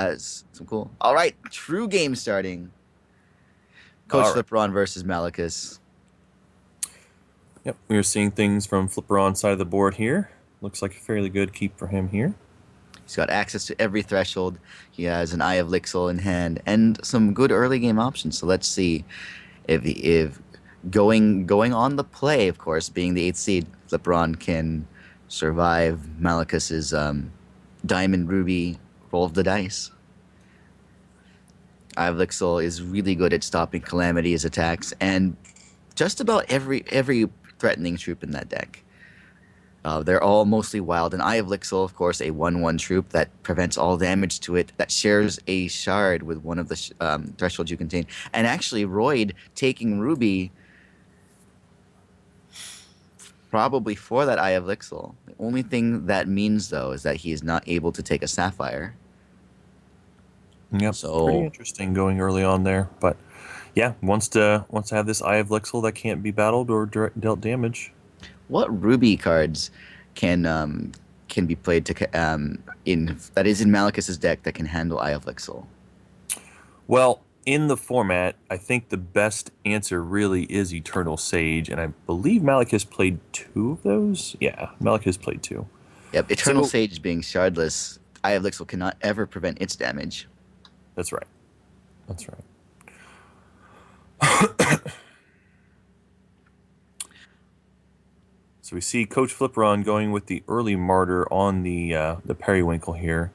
has some cool. All right, true game starting. Coach All right. Flipperon versus Malicus. Yep, we are seeing things from Flipper on side of the board here. Looks like a fairly good keep for him here. He's got access to every threshold. He has an Eye of Lixil in hand and some good early game options. So let's see if going on the play, of course, being the eighth seed, Flipperon can survive Malicus's Diamond Ruby roll of the dice. Eye of Lixil is really good at stopping Calamity's attacks and just about every threatening troop in that deck. They're all mostly wild. And Eye of Lixil, of course, a 1/1 troop that prevents all damage to it, that shares a shard with one of the thresholds you contain. And actually, Royd taking Ruby probably for that Eye of Lixil. The only thing that means, though, is that he is not able to take a Sapphire. Yep, pretty So interesting going early on there. But yeah, wants to have this Eye of Lixil that can't be battled or dealt damage. what Ruby cards can be played to in that is in Malicus's deck that can handle Eye of Lixil? Well, in the format, I think the best answer really is Eternal Sage, and I believe Malik has played 2 of those. Yeah, Malik has played 2. Yep, Eternal So Sage being shardless, Eye of Lixil cannot ever prevent its damage. that's right. That's right. So we see Coach Flipperon going with the early martyr on the periwinkle here.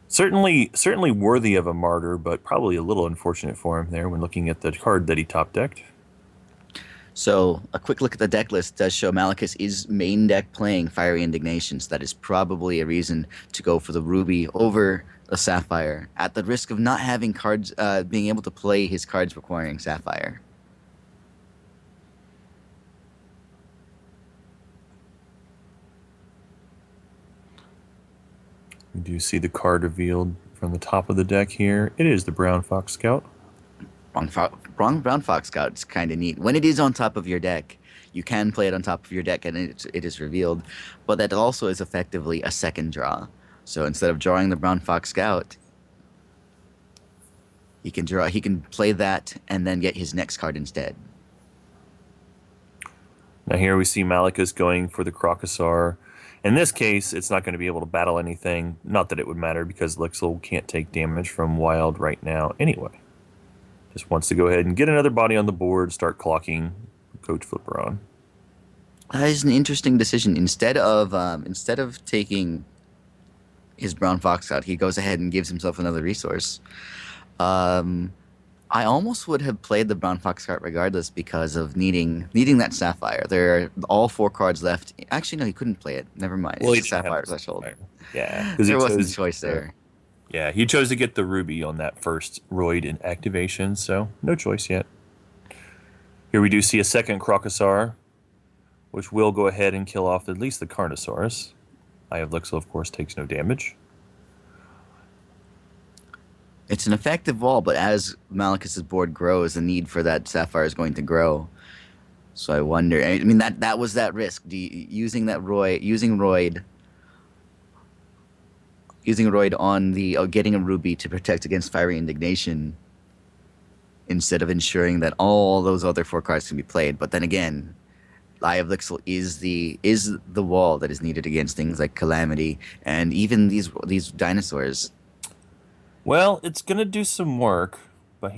Certainly worthy of a martyr, but probably a little unfortunate for him there when looking at the card that he top decked. So a quick look at the deck list does show Malicus is main deck playing Fiery Indignations. That is probably a reason to go for the Ruby over a Sapphire, at the risk of not having cards, being able to play his cards requiring Sapphire. We do see the card revealed from the top of the deck here. It is the Brown Fox Scout. Wrong Brown Fox Scout is kind of neat. When it is on top of your deck, you can play it on top of your deck and it is revealed, but that also is effectively a second draw. So instead of drawing the Brown Fox Scout, he can play that and then get his next card instead. Now here we see Malicus going for the Crocosaur. In this case, it's not going to be able to battle anything. Not that it would matter because Lixil can't take damage from Wild right now anyway. Just wants to go ahead and get another body on the board, start clocking Coach Flipperon. That is an interesting decision. Instead of taking his Brown Fox out, he goes ahead and gives himself another resource. I almost would have played the Brown Fox card regardless because of needing that Sapphire. There are all 4 cards left. Actually, no, he couldn't play it. Never mind. Well, It's a Sapphire threshold. Yeah, because There wasn't a choice there. Yeah, he chose to get the Ruby on that first Royd in activation, so no choice yet. Here we do see a second Crocosaur, which will go ahead and kill off at least the Carnosaurus. Eye of Lixil, of course, takes no damage. It's an effective wall, but as Malicus's board grows, the need for that Sapphire is going to grow. So I wonder. I mean, that was that risk. Using Royd on the getting a Ruby to protect against Fiery Indignation, instead of ensuring that all those other 4 cards can be played. But then again, Eye of Lixil is the wall that is needed against things like Calamity and even these dinosaurs. Well, it's going to do some work, but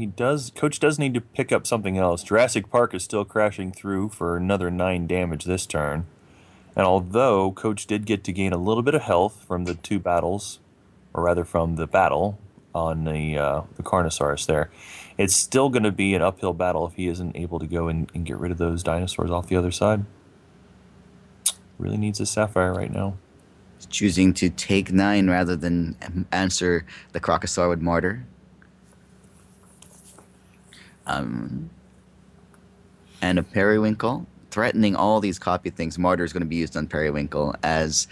Coach does need to pick up something else. Jurassic Park is still crashing through for another 9 damage this turn. And although Coach did get to gain a little bit of health from the 2 battles, or rather from the battle on the Carnosaurus there, it's still going to be an uphill battle if he isn't able to go and get rid of those dinosaurs off the other side. Really needs a Sapphire right now. Choosing to take 9 rather than answer the Crocosaur with Martyr. And a Periwinkle. Threatening all these copy things. Martyr is going to be used on Periwinkle as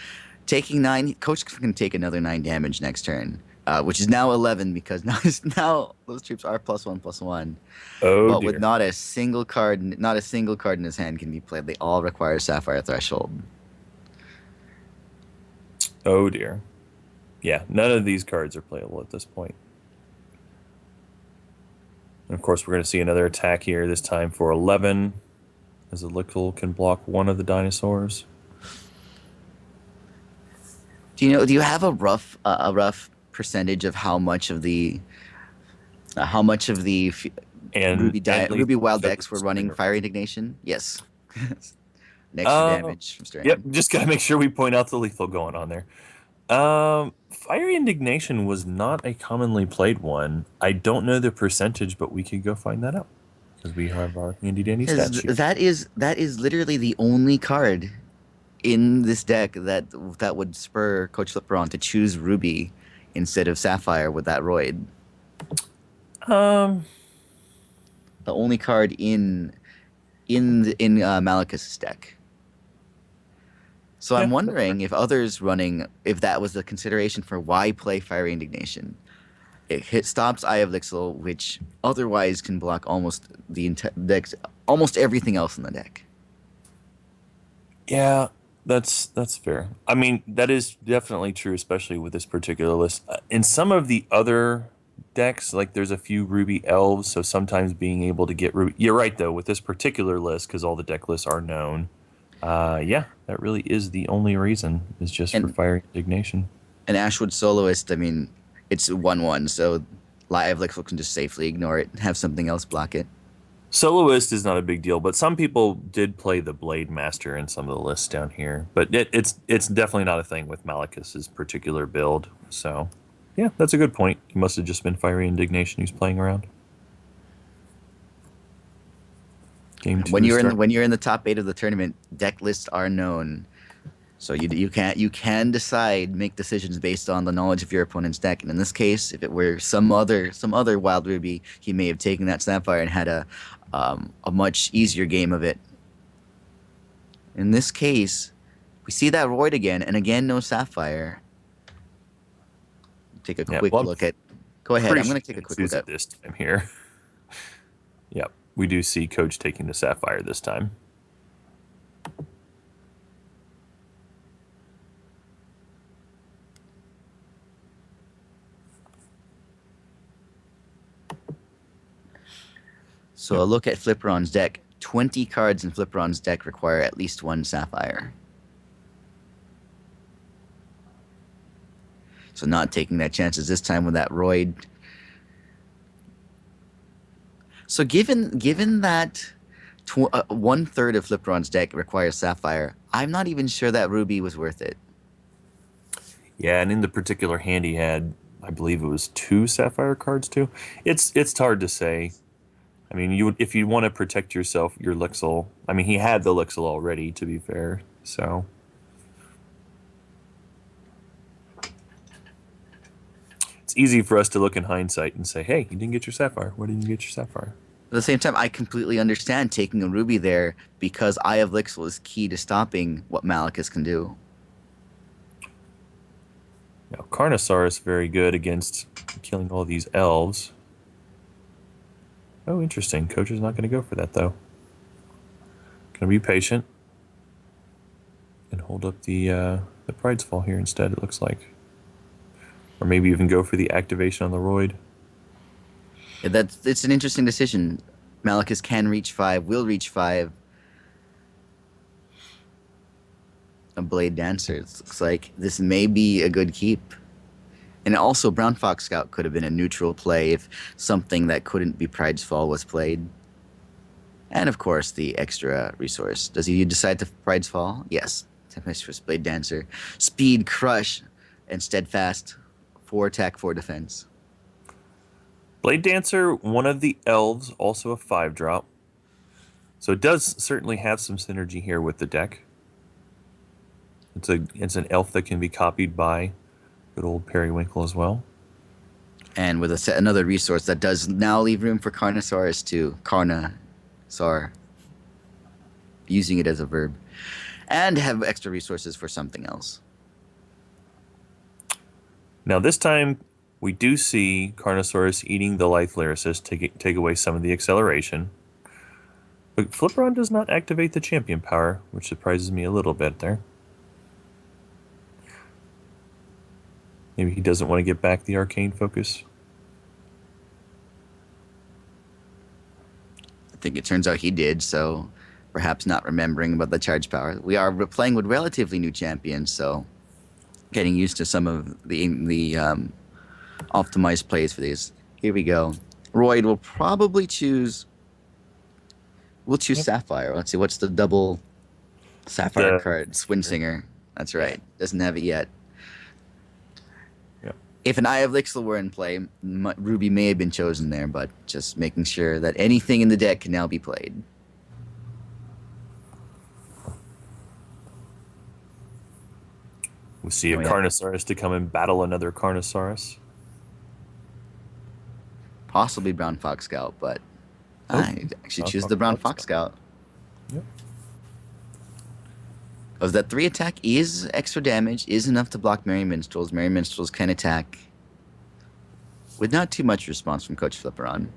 taking 9. Coach can take another 9 damage next turn, which is now 11 because now those troops are +1/+1. Oh but dear. with not a single card in his hand can be played. They all require Sapphire Threshold. Oh dear. Yeah, none of these cards are playable at this point. And of course, we're going to see another attack here, this time for 11, as the Lickle can block one of the dinosaurs. Do you have a rough percentage of how much of the And Ruby lethal Wild because of decks the were running Stringer. Fire Indignation? Yes. An extra damage from Yep, Stranded. just got to make sure we point out the lethal going on there. Fiery Indignation was not a commonly played one. I don't know the percentage, but we could go find that out because we have our handy dandy stat Because sheet. that is literally the only card in this deck that would spur Coach Flipperon to choose Ruby instead of Sapphire with that Roid. Um, The only card in Malekith's deck. So yeah, I'm that's fair. wondering if that was the consideration for why play Fiery Indignation. It stops Eye of Lixil, which otherwise can block almost everything else in the deck. Yeah, that's fair. I mean, that is definitely true, especially with this particular list. In some of the other decks, like there's a few Ruby elves, so sometimes being able to get Ruby. You're right though, with this particular list, because all the deck lists are known. Yeah, that really is the only reason, is just for And Fire Indignation. an Ashwood Soloist, I mean, it's 1/1, so Eye of Lixil can just safely ignore it and have something else block it. Soloist is not a big deal, but some people did play the Blade Master in some of the lists down here. But it's definitely not a thing with Malicus's particular build. So, yeah, that's a good point. He must have just been Fiery Indignation who's playing around. Game When two you're in start. when you're in the top 8 of the tournament, deck lists are known. So you can decide, make decisions based on the knowledge of your opponent's deck. And in this case, if it were some other Wild Ruby, he may have taken that Sapphire and had a much easier game of it. In this case, we see that Roid again, and again no Sapphire. Take a Yeah, quick well, I'm look at. Go ahead. pretty I'm sure gonna he's take a going to quick look choose at. it this time here. Yep, we do see Coach taking the Sapphire this time. So a Yep. look at Flipperon's deck. 20 cards in Flipperon's deck require at least one Sapphire. So not taking that chances this time with that Roid. So given that 1/3 of Flipperon's deck requires Sapphire, I'm not even sure that Ruby was worth it. Yeah, and in the particular hand he had, I believe it was two Sapphire cards too. It's hard to say. I mean, you would, if you want to protect yourself, your Lixil. I mean, he had the Lixil already, to be fair. So it's easy for us to look in hindsight and say, "Hey, you didn't get your Sapphire. Why didn't you get your Sapphire?" At the same time, I completely understand taking a Ruby there because Eye of Lixil is key to stopping what Malekith can do. Now, Carnosaur is very good against killing all these elves. Oh, interesting. Coach is not going to go for that though. Going to be patient and hold up the Pride's Fall here instead. It looks like, or maybe even go for the activation on the Roid. Yeah, it's an interesting decision. Malekith can reach 5, will reach 5. A Blade Dancer. It looks like this may be a good keep. And also, Brown Fox Scout could have been a neutral play if something that couldn't be Pride's Fall was played. And of course, the extra resource. Does he decide to Pride's Fall? Yes. Tempestuous Blade Dancer. Speed, Crush, and Steadfast. 4 attack, 4 defense. Blade Dancer, one of the elves, also a 5-drop. So it does certainly have some synergy here with the deck. It's an elf that can be copied by good old Periwinkle as well. And with another resource that does now leave room for Carnosaurus to Carnasaur, using it as a verb, and have extra resources for something else. Now this time we do see Carnosaurus eating the Life Lyricist to take away some of the acceleration. But Flipperon does not activate the champion power, which surprises me a little bit there. Maybe he doesn't want to get back the arcane focus. I think it turns out he did, so perhaps not remembering about the charge power. We are playing with relatively new champions, so getting used to some of the optimized plays for these. Here we go. Royd will probably choose. We'll choose Yep. Sapphire. Let's see what's the double Sapphire The card. Swinsinger. That's yeah. right. Doesn't have it yet. Yeah. If an Eye of Lixil were in play, Ruby may have been chosen there, but just making sure that anything in the deck can now be played. We see a Oh, yeah. Carnosaurus to come and battle another Carnosaurus. Possibly Brown Fox Scout, but Oh, I actually choose the Brown Fox Fox Scout. Yep. Because that 3 attack is extra damage, is enough to block Merry Minstrels. Merry Minstrels can attack with not too much response from Coach Flipperon.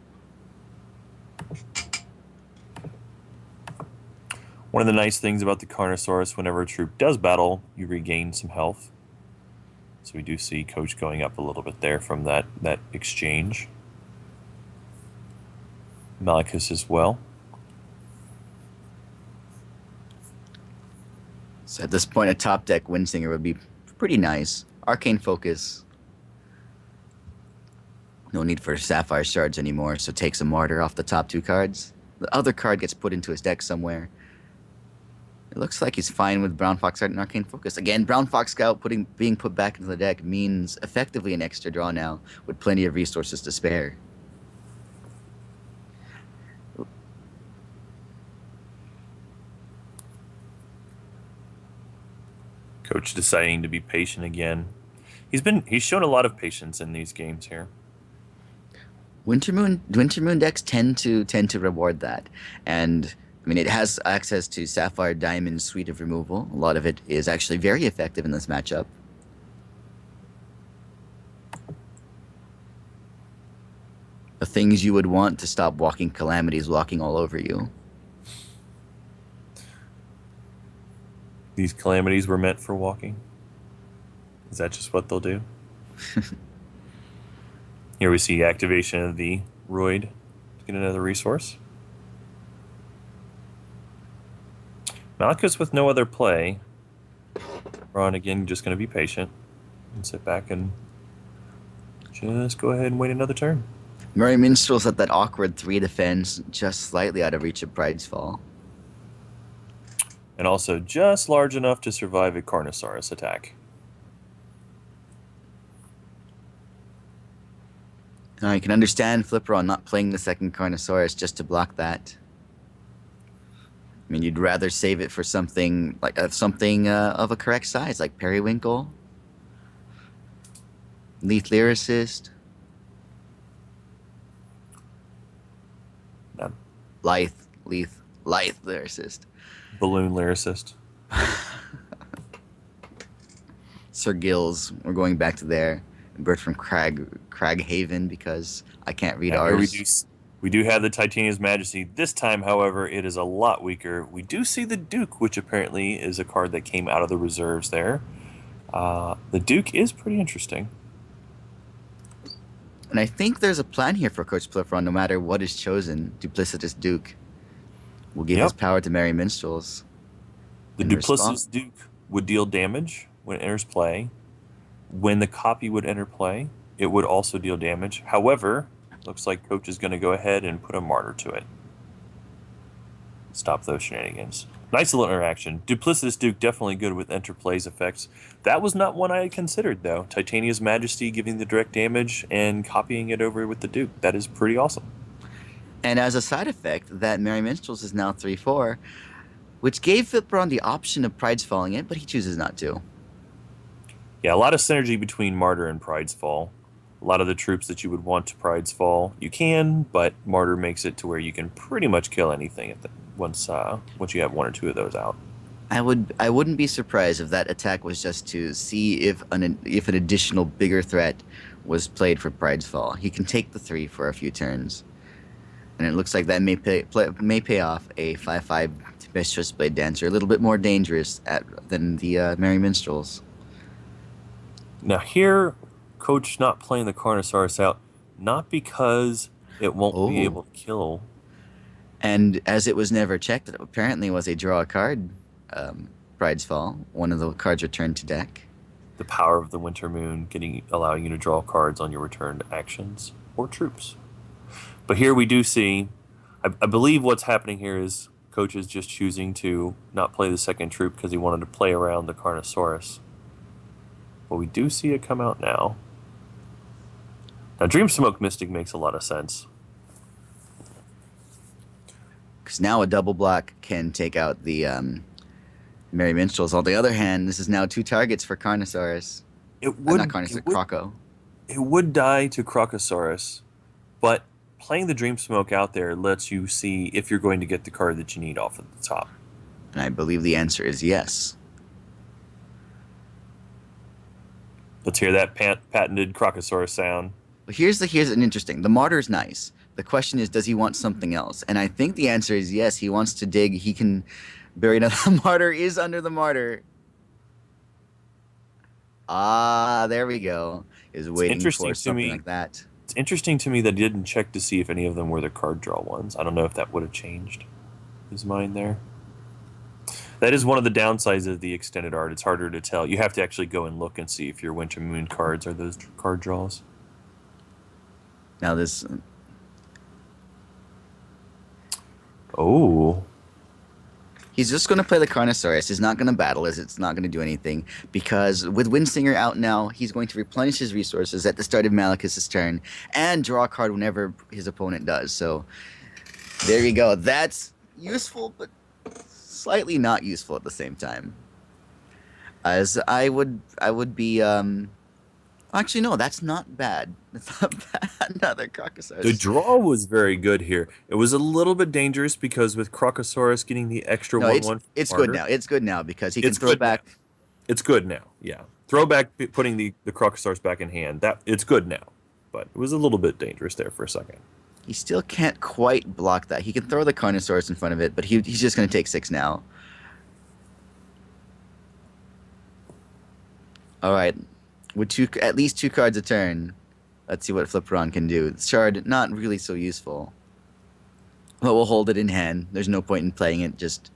One of the nice things about the Carnosaurus, whenever a troop does battle, you regain some health. So we do see Coach going up a little bit there from that exchange. Malachus as well. So at this point, a top deck Windsinger would be pretty nice. Arcane Focus. No need for Sapphire Shards anymore, so takes a Martyr off the top 2 cards. The other card gets put into his deck somewhere. It looks like he's fine with Brown Fox Scout and Arcane Focus. Again, Brown Fox Scout being put back into the deck means effectively an extra draw now, with plenty of resources to spare. Coach deciding to be patient again. He's shown a lot of patience in these games here. Wintermoon decks tend to reward that, and I mean it has access to Sapphire Diamond suite of removal. A lot of it is actually very effective in this matchup. The things you would want to stop walking calamities walking all over you. These calamities were meant for walking. Is that just what they'll do? Here we see activation of the Roid to get another resource. Malachus with no other play. Ron again just going to be patient and sit back and just go ahead and wait another turn. Merry Minstrel's at that awkward 3 defense, just slightly out of reach of Pride's Fall. And also just large enough to survive a Carnosaurus attack. Now, I can understand Flipperon not playing the second Carnosaurus just to block that. I mean, you'd rather save it for something like something of a correct size, like Periwinkle, Leaf Lyricist, No. Lithe Lyricist, Balloon Lyricist. Sir Gills. We're going back to there. Bird from Craghaven because I can't read Yeah, here ours. we do have the Titania's Majesty. This time, however, it is a lot weaker. We do see the Duke, which apparently is a card that came out of the reserves there. The Duke is pretty interesting. And I think there's a plan here for Coach Flipperon. No matter what is chosen, Duplicitous Duke will give his power to Merry Minstrels. The In Duplicitous response- Duke would deal damage when it enters play. When the copy would enter play, it would also deal damage. However, looks like Coach is going to go ahead and put a Martyr to it. Stop those shenanigans. Nice little interaction. Duplicitous Duke definitely good with enter plays effects. That was not one I had considered, though. Titania's Majesty giving the direct damage and copying it over with the Duke. That is pretty awesome. And as a side effect, that Merry Minstrels is now 3/4, which gave Flipperon the option of Pride's Falling it, but he chooses not to. Yeah, a lot of synergy between Martyr and Pride's Fall. A lot of the troops that you would want to Pride's Fall, you can, but Martyr makes it to where you can pretty much kill anything once you have 1 or 2 of those out. I wouldn't be surprised if that attack was just to see if an additional bigger threat was played for Pride's Fall. He can take the 3 for a few turns, and it looks like that may pay off. A 5/5 Tempestuous Blade Dancer, a little bit more dangerous than the Merry Minstrels. Now here, Coach not playing the Carnosaurus out, not because it won't be Oh, able to kill. and as it was never checked, it apparently was a draw a card. Um, Pride's Fall. One of the cards returned to deck. The power of the Winter Moon allowing you to draw cards on your returned actions or troops. But here we do see, I believe what's happening here is Coach is just choosing to not play the second troop because he wanted to play around the Carnosaurus. But we do see it come out now. Now, Dream Smoke Mystic makes a lot of sense. Because now a double block can take out the Merry Minstrels. On the other hand, this is now 2 targets for Carnosaurus. It Not would, Carnosaurus, Croco. it would die to Crocosaurus, but playing the Dream Smoke out there lets you see if you're going to get the card that you need off at the top. And I believe the answer is yes. Let's hear that patented Crocosaurus sound. But here's an interesting. The Martyr's nice. The question is, does he want something else? And I think the answer is yes. He wants to dig. He can bury another. Martyr is under the Martyr. Ah, there we go. Is waiting for something like that. It's interesting to me that he didn't check to see if any of them were the card draw ones. I don't know if that would have changed his mind there. That is one of the downsides of the extended art. It's harder to tell. You have to actually go and look and see if your Winter Moon cards are those card draws. Now this. Oh. He's just going to play the Carnosaurus. He's not going to battle as it's not going to do anything because with Windsinger out now, he's going to replenish his resources at the start of Malekith's turn and draw a card whenever his opponent does. So there you go. That's useful, but slightly not useful at the same time. As I would be. Actually, no, that's not bad. That's not bad. Another Crocosaurus. The draw was very good here. It was a little bit dangerous because with Crocosaurus getting the extra No, 1/1. it's good now. It's good now because he can It's throw good back. now. It's good now. Yeah, throw back, putting the Crocosaurus back in hand. That it's good now, but it was a little bit dangerous there for a second. He still can't quite block that. He can throw the Carnosaurus in front of it, but he's just going to take 6 now. All right. With at least 2 cards a turn, let's see what Flipperon can do. Shard, not really so useful. But we'll hold it in hand. There's no point in playing it, just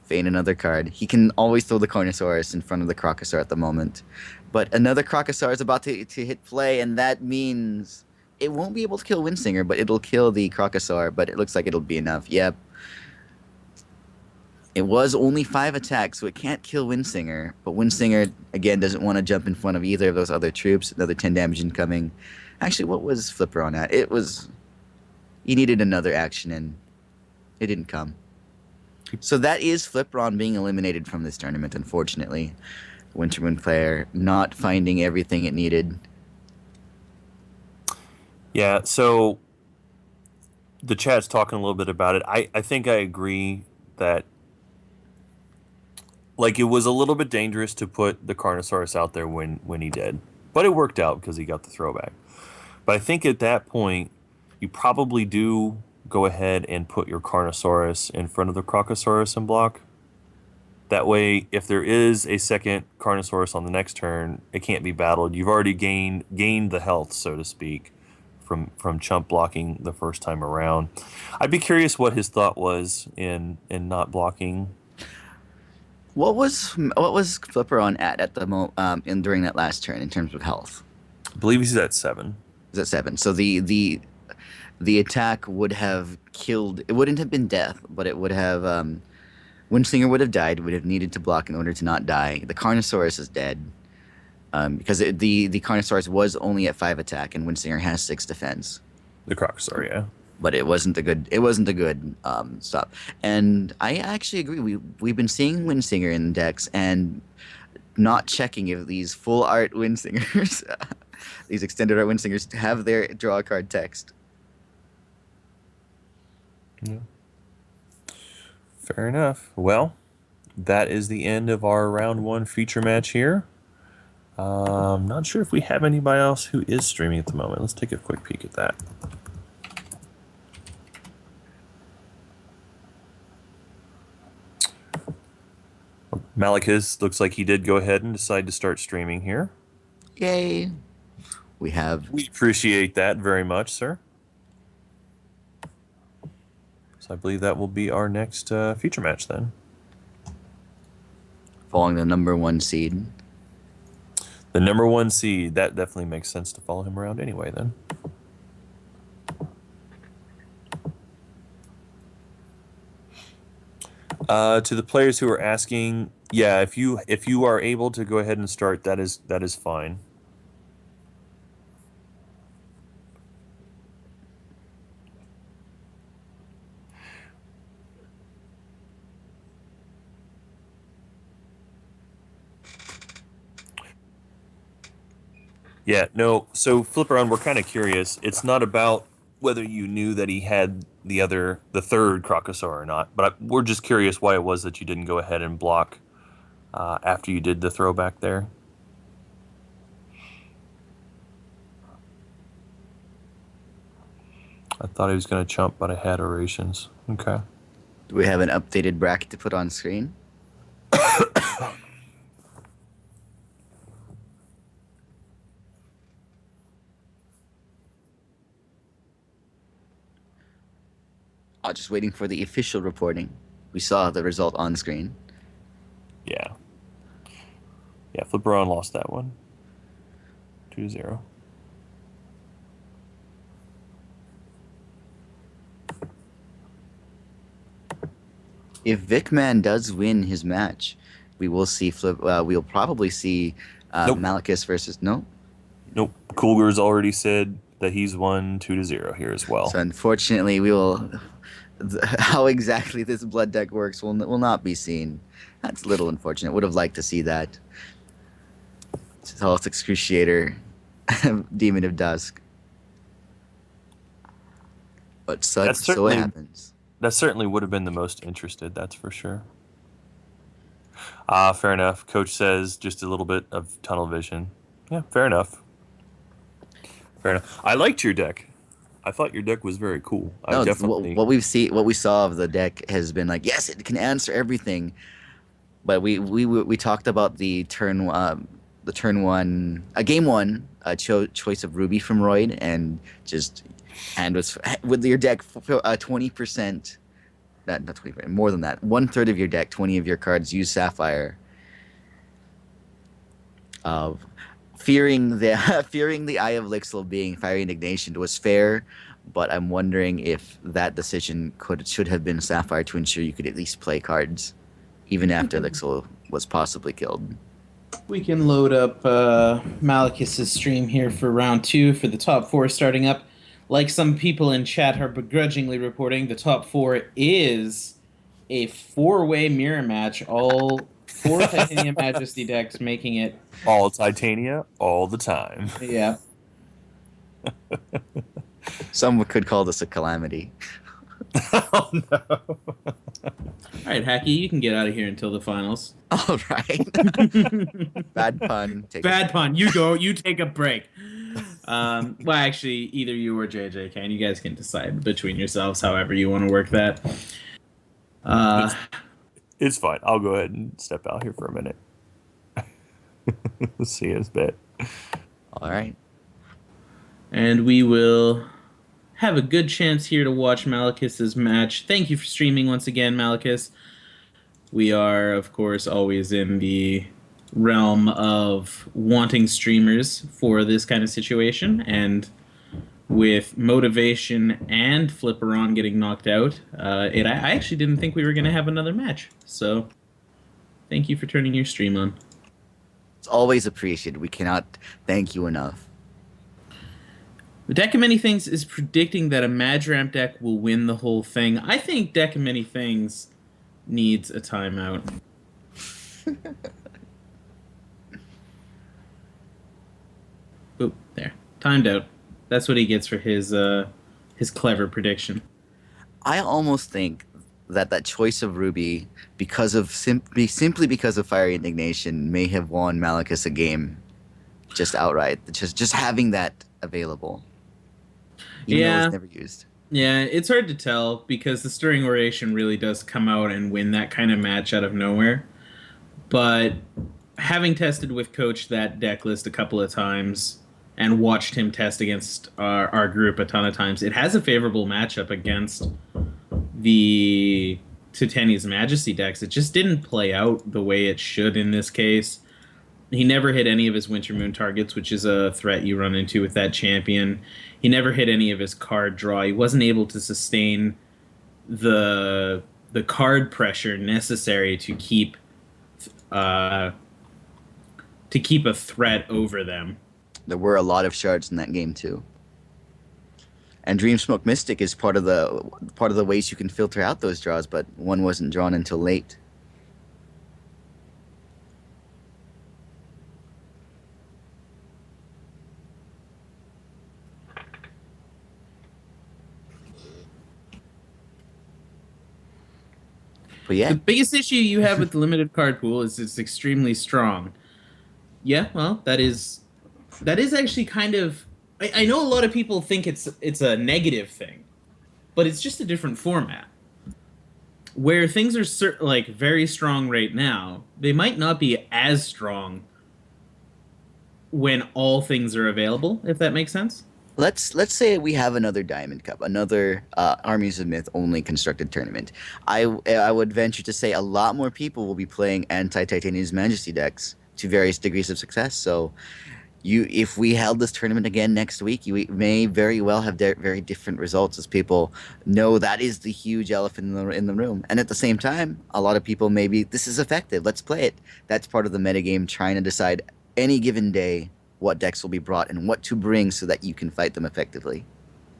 feign another card. He can always throw the Carnosaurus in front of the Crocosaur at the moment. But another Crocosaur is about to hit play, and that means it won't be able to kill Windsinger, but it'll kill the Crocosaur, but it looks like it'll be enough. Yep. It was only 5 attacks, so it can't kill Windsinger. But Windsinger, again, doesn't want to jump in front of either of those other troops. Another 10 damage incoming. Actually, what was Flipperon at? It was... He needed another action, and it didn't come. So that is Flipperon being eliminated from this tournament, unfortunately. Wintermoon player not finding everything it needed. Yeah, so the chat's talking a little bit about it. I think I agree that it was a little bit dangerous to put the Carnosaurus out there when he did. But it worked out because he got the throwback. But I think at that point, you probably do go ahead and put your Carnosaurus in front of the Crocosaurus and block. That way, if there is a second Carnosaurus on the next turn, it can't be battled. You've already gained the health, so to speak, from chump blocking the first time around. I'd be curious what his thought was in not blocking. What was Flipperon at the during that last turn in terms of health? I believe he's at 7. He's at 7. So the attack would have killed. It wouldn't have been death, but it would have. Windsinger would have died. Would have needed to block in order to not die. The Carnosaurus is dead because the Carnosaurus was only at 5 attack, and Windsinger has 6 defense. The Crocosaur, yeah. But it wasn't a good stop. And I actually agree. We've been seeing Windsinger in decks and not checking if these full art Windsingers, these extended art Windsingers, have their draw a card text. Yeah. Fair enough. Well, that is the end of our round 1 feature match here. Not sure if we have anybody else who is streaming at the moment. Let's take a quick peek at that. Malekith looks like he did go ahead and decide to start streaming here. Yay. We have We appreciate that very much, sir. So I believe that will be our next feature match then. following the number 1 seed. The number 1 seed, that definitely makes sense to follow him around anyway then. To the players who are asking, yeah, if you are able to go ahead and start, that is fine. Yeah, no. So Flipperon, we're kind of curious. It's not about whether you knew that he had the third Crocosaur or not, but we're just curious why it was that you didn't go ahead and block after you did the throwback there. I thought he was going to chump, but I had orations. Okay. Do we have an updated bracket to put on screen? Just waiting for the official reporting. We saw the result on screen. Yeah. Yeah, Flipperon lost that one. 2-0. If Vicman does win his match, we will see we'll probably see Nope. Malachus versus no. Nope. Coolger's already said that he's won 2-0 here as well. So unfortunately, we will. How exactly this blood deck works will not be seen. That's a little unfortunate. Would have liked to see that. Health Excruciator, Demon of Dusk. But so it happens. That certainly would have been the most interested, that's for sure. Fair enough. Coach says just a little bit of tunnel vision. Yeah, fair enough. Fair enough. I liked your deck. I thought your deck was very cool. No, I definitely what we saw of the deck has been like, yes, it can answer everything. But we talked about the turn one, game one choice of Ruby from Royd, and just was with your deck 20%, not 20%, more than that, 1/3 of your deck, 20 of your cards use Sapphire. Fearing the Eye of Lixil being Fiery Indignation was fair, but I'm wondering if that decision should have been Sapphire to ensure you could at least play cards, even after Lixil was possibly killed. We can load up Malachus's stream here for round 2 for the top 4 starting up. Like some people in chat are begrudgingly reporting, the top 4 is a 4-way mirror match, all 4 Titanium Majesty decks making it. all Titania, all the time. Yeah. Some could call this a calamity. Oh, no. All right, Hacky, you can get out of here until the finals. All right. Bad pun. Bad pun. You go. You take a break. Well, actually, either you or JJ can. You guys can decide between yourselves however you want to work that. It's fine. I'll go ahead and step out here for a minute. See his bit. All right. And we will have a good chance here to watch Malachus's match. Thank you for streaming once again, Malachus. We are, of course, always in the realm of wanting streamers for this kind of situation, and with Motivation and Flipperon getting knocked out, I actually didn't think we were going to have another match. So, thank you for turning your stream on. It's always appreciated. We cannot thank you enough. The Deck of Many Things is predicting that a Madramp deck will win the whole thing. I think Deck of Many Things needs a timeout. Oop, there. Timed out. That's what he gets for his clever prediction. I almost think that choice of Ruby, because of simply because of Fiery Indignation, may have won Malachus a game, just outright. Just having that available, even though it's never used. Yeah, it's hard to tell because the Stirring Oration really does come out and win that kind of match out of nowhere. But having tested with Coach that deck list a couple of times and watched him test against our group a ton of times. It has a favorable matchup against the Titania's Majesty decks. It just didn't play out the way it should in this case. He never hit any of his Winter Moon targets, which is a threat you run into with that champion. He never hit any of his card draw. He wasn't able to sustain the card pressure necessary to keep a threat over them. There were a lot of shards in that game too. And Dreamsmoke Mystic is part of the ways you can filter out those draws, but one wasn't drawn until late. But yeah, The biggest issue you have with the limited card pool is it's extremely strong. Yeah, well, that is actually kind of. I know a lot of people think it's a negative thing, but it's just a different format. Where things are like very strong right now, they might not be as strong when all things are available. If that makes sense. let's say we have another Diamond Cup, another Armies of Myth only constructed tournament. I would venture to say a lot more people will be playing anti-Titania's Majesty decks to various degrees of success. So if we held this tournament again next week, you may very well have very different results, as people know that is the huge elephant in the room. And at the same time, a lot of people maybe this is effective. Let's play it. That's part of the metagame, trying to decide any given day what decks will be brought and what to bring so that you can fight them effectively.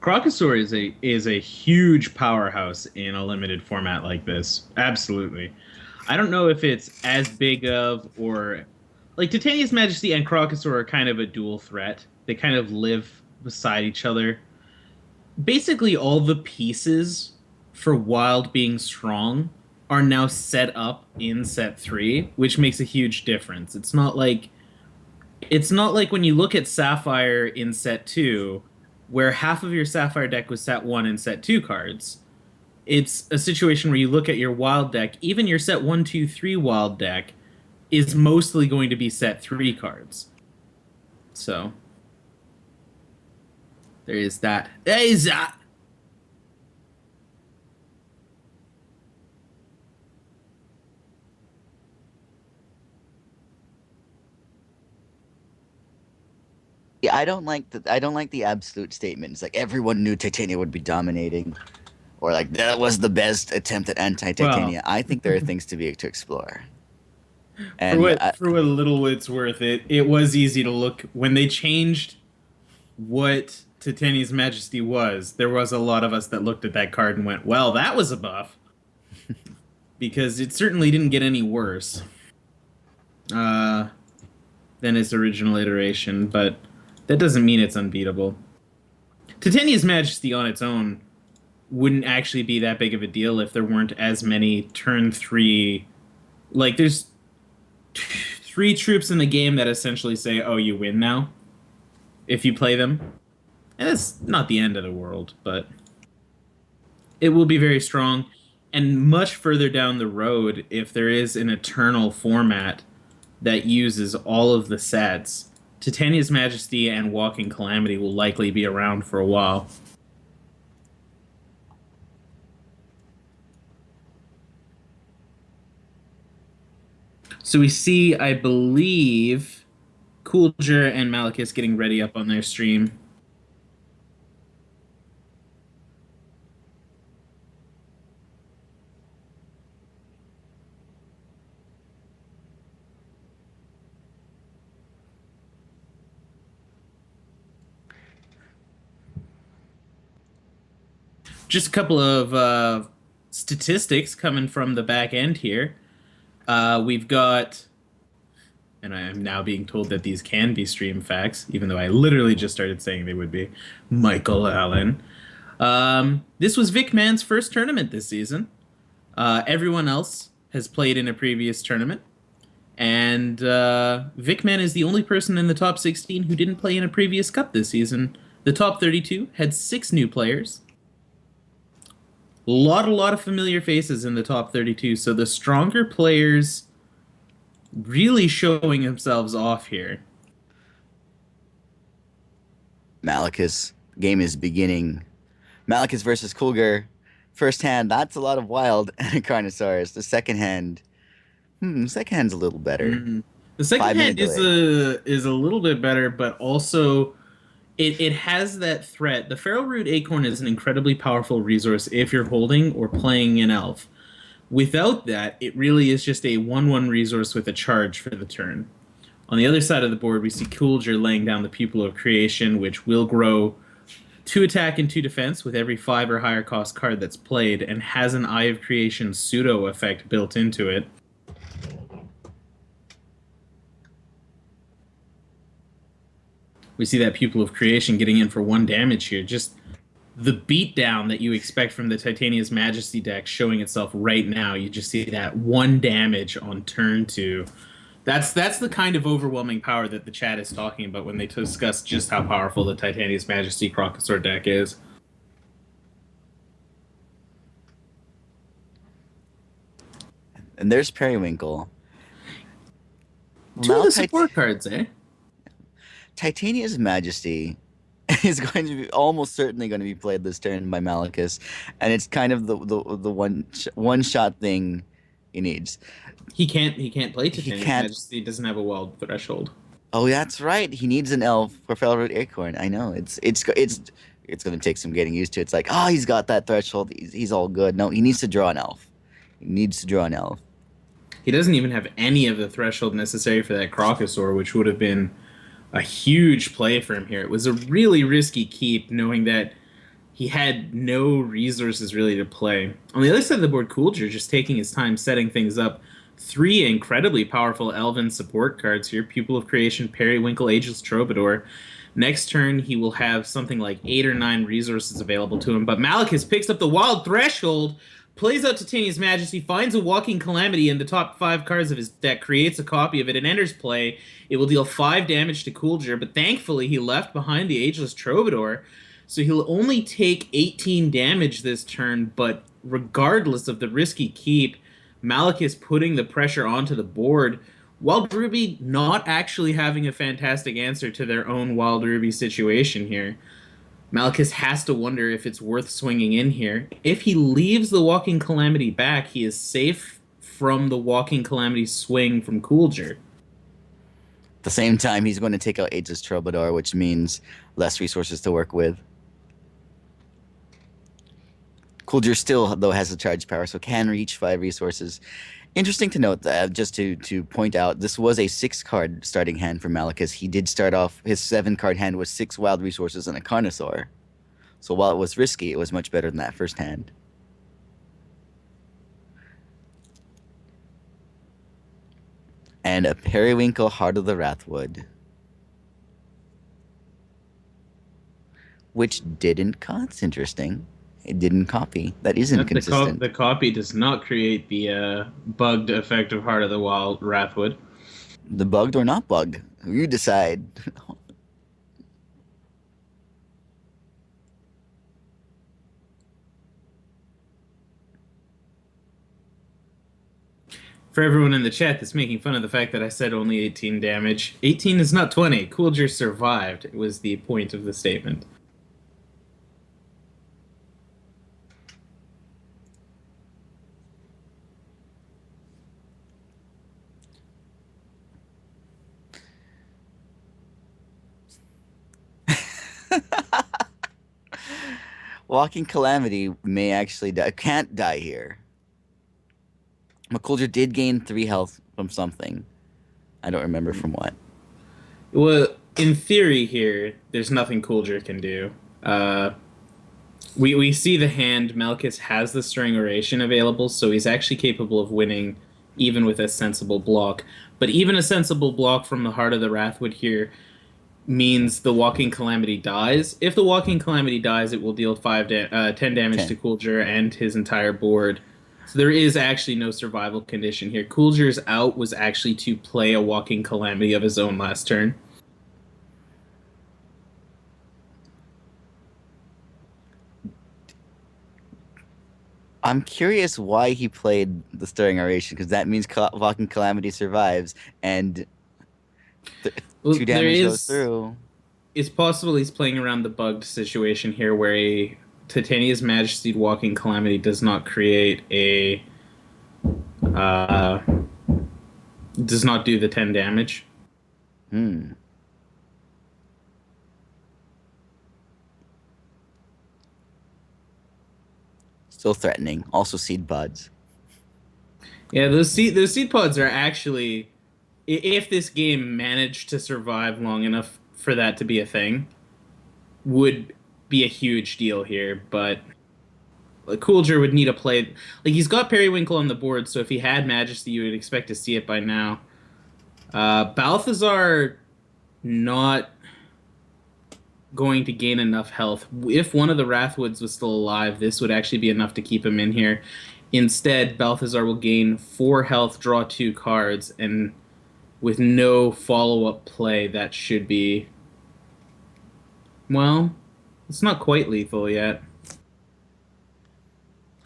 Crocosaur is a huge powerhouse in a limited format like this. Absolutely. I don't know if it's as big of or like Titania's Majesty and Crocosaur are kind of a dual threat. They kind of live beside each other. Basically, all the pieces for Wild being strong are now set up in set 3, which makes a huge difference. It's not like when you look at Sapphire in set 2, where half of your Sapphire deck was set 1 and set 2 cards. It's a situation where you look at your Wild deck, even your set 1, 2, 3 Wild deck is mostly going to be set 3 cards. So, there is that. There is that! Yeah, I don't like the absolute statements like everyone knew Titania would be dominating, or like that was the best attempt at anti-Titania. Well, I think there are things to explore. for And what for what little it's worth, it was easy to look when they changed what Titania's Majesty was. There was a lot of us that looked at that card and went, "Well, that was a buff," because it certainly didn't get any worse than its original iteration. But that doesn't mean it's unbeatable. Titania's Majesty on its own wouldn't actually be that big of a deal if there weren't as many turn 3. Like, there's 3 troops in the game that essentially say, "Oh, you win now," if you play them. And it's not the end of the world, but it will be very strong. And much further down the road, if there is an eternal format that uses all of the sets, Titania's Majesty and Walking Calamity will likely be around for a while. So we see, I believe, Coolger and Malekith getting ready up on their stream. Just a couple of statistics coming from the back end here. We've got, and I am now being told that these can be stream facts, even though I literally just started saying they would be. Michael Allen. This was Vic Mann's first tournament this season. Everyone else has played in a previous tournament. And Vic Mann is the only person in the top 16 who didn't play in a previous cup this season. The top 32 had 6 new players. A lot of familiar faces in the top 32. So the stronger players really showing themselves off here. Malekith. Game is beginning. Malekith versus Kulger. First hand, that's a lot of wild and a Carnosaurus. The second hand, second hand's a little better. Mm. The second 5 minute hand delay. is a little bit better, but also it has that threat. The Feral Root Acorn is an incredibly powerful resource if you're holding or playing an elf. Without that, it really is just a 1/1 resource with a charge for the turn. On the other side of the board, we see Coolger laying down the Pupil of Creation, which will grow 2 attack and 2 defense with every 5 or higher cost card that's played, and has an Eye of Creation pseudo effect built into it. We see that Pupil of Creation getting in for 1 damage here. Just the beatdown that you expect from the Titania's Majesty deck showing itself right now. You just see that 1 damage on turn 2. That's the kind of overwhelming power that the chat is talking about when they discuss just how powerful the Titania's Majesty Crocosaur deck is. And there's Periwinkle. Two of the support cards, eh? Titania's Majesty is going to be almost certainly going to be played this turn by Malekith, and it's kind of the one shot thing he needs. He can't play Titania's can't. Majesty. He doesn't have a wild threshold. Oh, that's right. He needs an elf for Feral Root Acorn. I know. It's going to take some getting used to. It's like, oh, he's got that threshold. He's all good. No, he needs to draw an elf. He needs to draw an elf. He doesn't even have any of the threshold necessary for that Crocosaur, which would have been a huge play for him here. It was a really risky keep, knowing that he had no resources really to play. On the other side of the board, Coolger just taking his time setting things up. 3 incredibly powerful Elven support cards here. Pupil of Creation, Periwinkle, Ageless Troubadour. Next turn, he will have something like 8 or 9 resources available to him. But Malekith picks up the Wild Threshold, plays out Titania's Majesty, finds a Walking Calamity in the top 5 cards of his deck, creates a copy of it, and enters play. It will deal 5 damage to Coolger, but thankfully he left behind the Ageless Troubadour, so he'll only take 18 damage this turn, but regardless of the risky keep, Malekith putting the pressure onto the board. Wild Ruby not actually having a fantastic answer to their own Wild Ruby situation here. Malekith has to wonder if it's worth swinging in here. If he leaves the Walking Calamity back, he is safe from the Walking Calamity swing from Coolger. At the same time, he's going to take out Ageless Troubadour, which means less resources to work with. Coolger still, though, has the charge power, so can reach 5 resources. Interesting to note, just to point out, this was a 6-card starting hand for Malekith. He did start off, his 7-card hand was 6 wild resources and a Carnosaur. So while it was risky, it was much better than that first hand. And a Periwinkle Heart of the Wrathwood. Which didn't, that's interesting. It didn't copy. That is inconsistent. The copy does not create the bugged effect of Heart of the Wild Wrathwood. The bugged or not bugged? You decide. For everyone in the chat that's making fun of the fact that I said only 18 damage, 18 is not 20. Coolger survived. It was the point of the statement. Walking Calamity may actually die. Can't die here. McCoolger did gain 3 health from something. I don't remember from what. Well, in theory here, there's nothing Coolger can do. We see the hand. Malekith has the Stirring Oration available, so he's actually capable of winning even with a sensible block. But even a sensible block from the Heart of the Wrathwood here means the Walking Calamity dies. If the Walking Calamity dies, it will deal 10 damage to Coolger and his entire board. So there is actually no survival condition here. Coolger's out was actually to play a Walking Calamity of his own last turn. I'm curious why he played the Stirring Oration, because that means Walking Calamity survives, and 2 damage goes through. It's possible he's playing around the bugged situation here where a Titania's Majesty Walking Calamity does not create a uh, does not do the 10 damage. Hmm. Still threatening. Also seed buds. Yeah, those seed pods are actually, if this game managed to survive long enough for that to be a thing, would be a huge deal here. But like, Coolger would need a play. Like, he's got Periwinkle on the board, so if he had Majesty, you would expect to see it by now. Balthazar not going to gain enough health. If one of the Wrathwoods was still alive, this would actually be enough to keep him in here. Instead, Balthazar will gain 4 health, draw 2 cards, and with no follow-up play, that should be... Well, it's not quite lethal yet.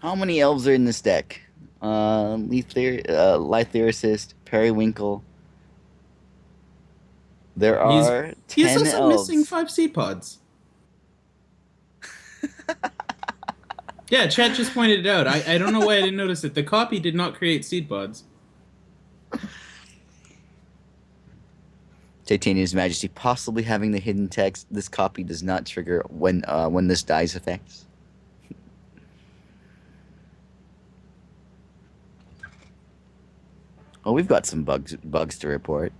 How many elves are in this deck? Life Lyricist, Periwinkle. There He's are he's 10 also missing elves. 5 seed pods. Yeah, Chad just pointed it out. I don't know why I didn't notice it. The copy did not create seed pods. Titania's Majesty possibly having the hidden text. This copy does not trigger when this dies effects. Oh, we've got some bugs to report.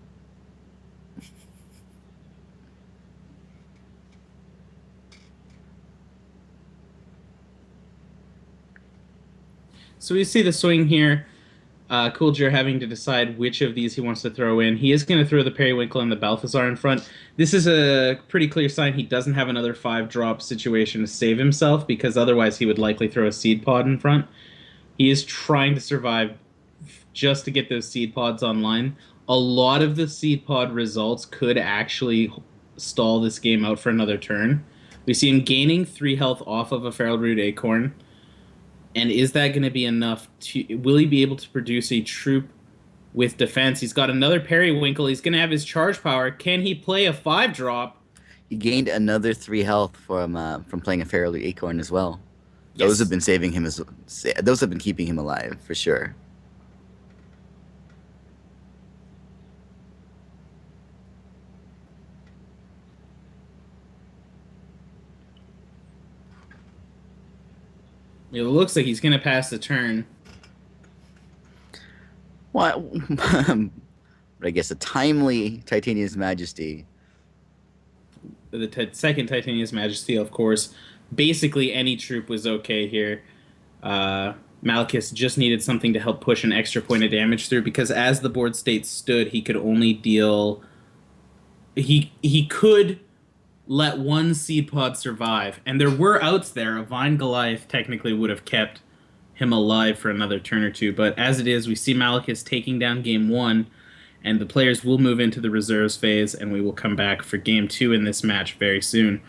So we see the swing here. Coolger having to decide which of these he wants to throw in. He is going to throw the Periwinkle and the Balthazar in front. This is a pretty clear sign he doesn't have another 5-drop situation to save himself, because otherwise he would likely throw a seed pod in front. He is trying to survive just to get those seed pods online. A lot of the seed pod results could actually stall this game out for another turn. We see him gaining 3 health off of a Feral Root Acorn. And is that going to be enough to... Will he be able to produce a troop with defense? He's got another Periwinkle. He's going to have his charge power. Can he play a 5-drop? He gained another 3 health from playing a Fairly Acorn as well. Those have Yes. been saving him those have been keeping him alive for sure. It looks like he's going to pass the turn. What? But I guess a timely Titania's Majesty. The second Titania's Majesty, of course. Basically, any troop was okay here. Malekith just needed something to help push an extra point of damage through, because as the board state stood, he could only deal... He could let one seed pod survive, and there were outs there. A Vine Goliath technically would have kept him alive for another turn or two, but as it is, we see Malekith taking down game 1, and the players will move into the reserves phase, and we will come back for game 2 in this match very soon.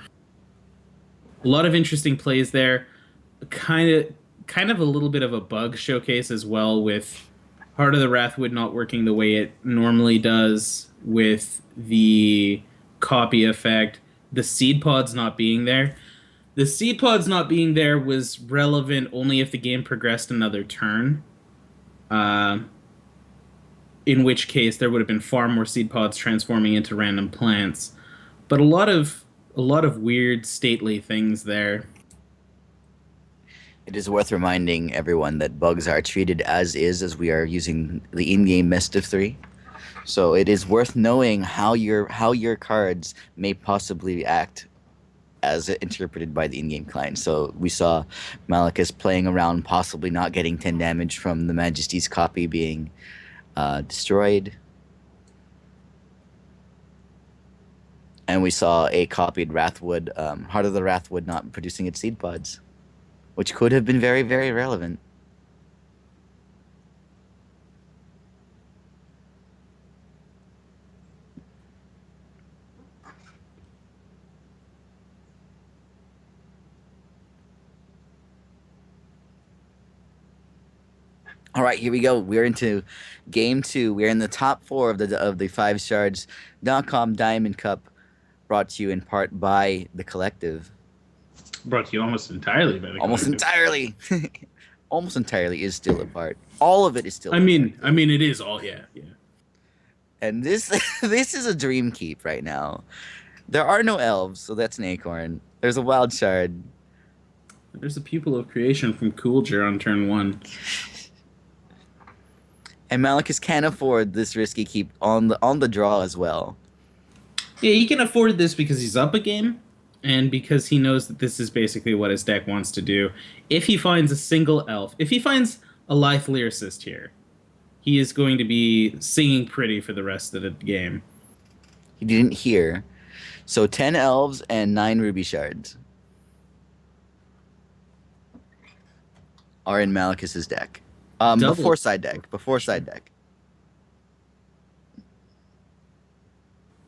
A lot of interesting plays there. Kind of a little bit of a bug showcase as well, with Heart of the Wrathwood not working the way it normally does, with the copy effect, the seed pods not being there. The seed pods not being there was relevant only if the game progressed another turn. In which case there would have been far more seed pods transforming into random plants. But a lot of weird stately things there. It is worth reminding everyone that bugs are treated as is, as we are using the in-game best of 3. So it is worth knowing how your cards may possibly act as interpreted by the in-game client. So we saw Malekith playing around, possibly not getting 10 damage from the Majesty's copy being destroyed. And we saw a copied Wrathwood, Heart of the Wrathwood not producing its seed pods, which could have been very, very relevant. All right, here we go. We're into game 2. We're in the top 4 of the FiveShards.com Diamond Cup. brought to you in part by the collective. Brought to you almost entirely by the Almost collective. entirely. Almost entirely is still a part. All of it is still I a mean, part. I mean, it is all yeah. And this this is a dream keep right now. There are no elves, so that's an acorn. There's a wild shard. There's a pupil of creation from Coolger on turn 1. And Malekith can't afford this risky keep on the draw as well. Yeah, he can afford this because he's up a game, and because he knows that this is basically what his deck wants to do. If he finds a single elf, if he finds a Lithe Lyricist here, he is going to be singing pretty for the rest of the game. He didn't hear. So 10 elves and 9 ruby shards are in Malekith's deck. Double. Before side deck. Before side deck.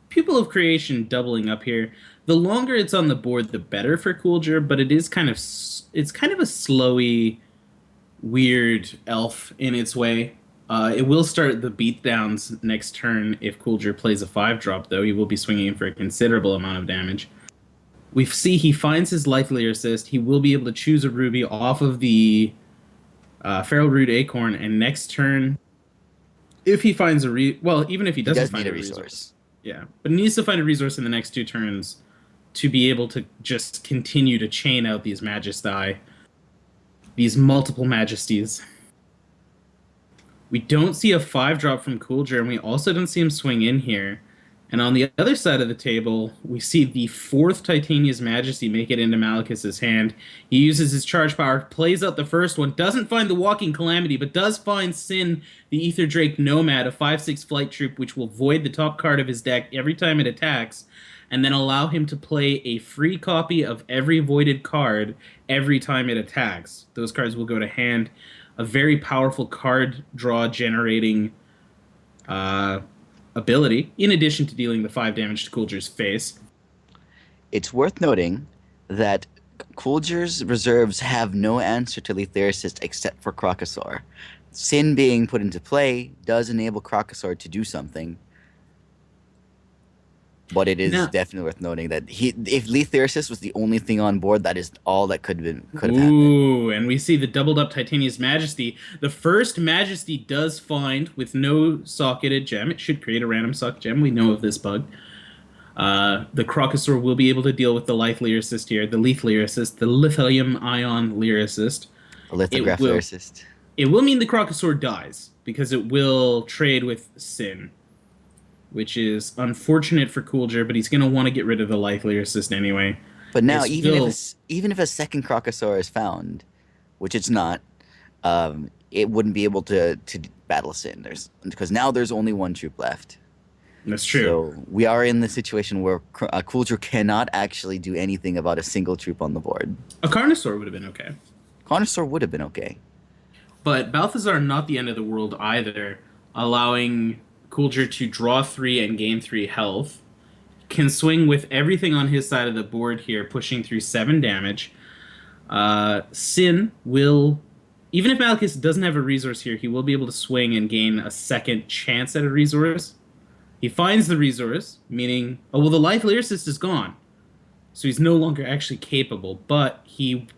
Pupil of Creation doubling up here. The longer it's on the board, the better for Coolger, but it is kind of a slowy, weird elf in its way. It will start the beatdowns next turn if Coolger plays a 5-drop, though. He will be swinging for a considerable amount of damage. We see he finds his Lithe Lyricist. He will be able to choose a Ruby off of the Feral Root Acorn, and next turn, if he finds even if he doesn't does find need a a resource. resource. Yeah, but he needs to find a resource in the next 2 turns to be able to just continue to chain out these Majesty, these multiple Majesties. We don't see a 5-drop from Coolger, and we also don't see him swing in here. And on the other side of the table, we see the 4th Titania's Majesty make it into Malekith's hand. He uses his charge power, plays out the first one, doesn't find the Walking Calamity, but does find Sin, the Ether Drake Nomad, a 5/6 flight troop, which will void the top card of his deck every time it attacks, and then allow him to play a free copy of every voided card every time it attacks. Those cards will go to hand. A very powerful card draw generating ability, in addition to dealing the 5 damage to Coolger's face. It's worth noting that Coolger's reserves have no answer to Lithe Lyricist except for Crocosaur. Sin being put into play does enable Crocosaur to do something. But it is definitely worth noting that if Lithe Lyricist was the only thing on board, that is all that could have happened. Ooh, and we see the doubled up Titania's Majesty. The first Majesty does find, with no socketed gem, it should create a random socket gem. We know of this bug. The Crocosaur will be able to deal with the Lithe Lyricist here, the Lithe Lyricist, the Lithium Ion Lyricist. A lithograph Lyricist. It will mean the Crocosaur dies, because it will trade with Sin, which is unfortunate for Coolger, but he's going to want to get rid of the Lithe Lyricist anyway. But now, even if a second Crocosaur is found, which it's not, it wouldn't be able to battle Sin. Because now there's only 1 troop left. That's true. So we are in the situation where Coolger cannot actually do anything about a single troop on the board. A Carnosaur would have been okay. Carnosaur would have been okay. But Balthazar not the end of the world either, allowing Coolger to draw 3 and gain 3 health. Can swing with everything on his side of the board here, pushing through 7 damage. Sin will, even if Malekith doesn't have a resource here, he will be able to swing and gain a second chance at a resource. He finds the resource, meaning, oh, well, the Lithe Lyricist is gone. So he's no longer actually capable, but he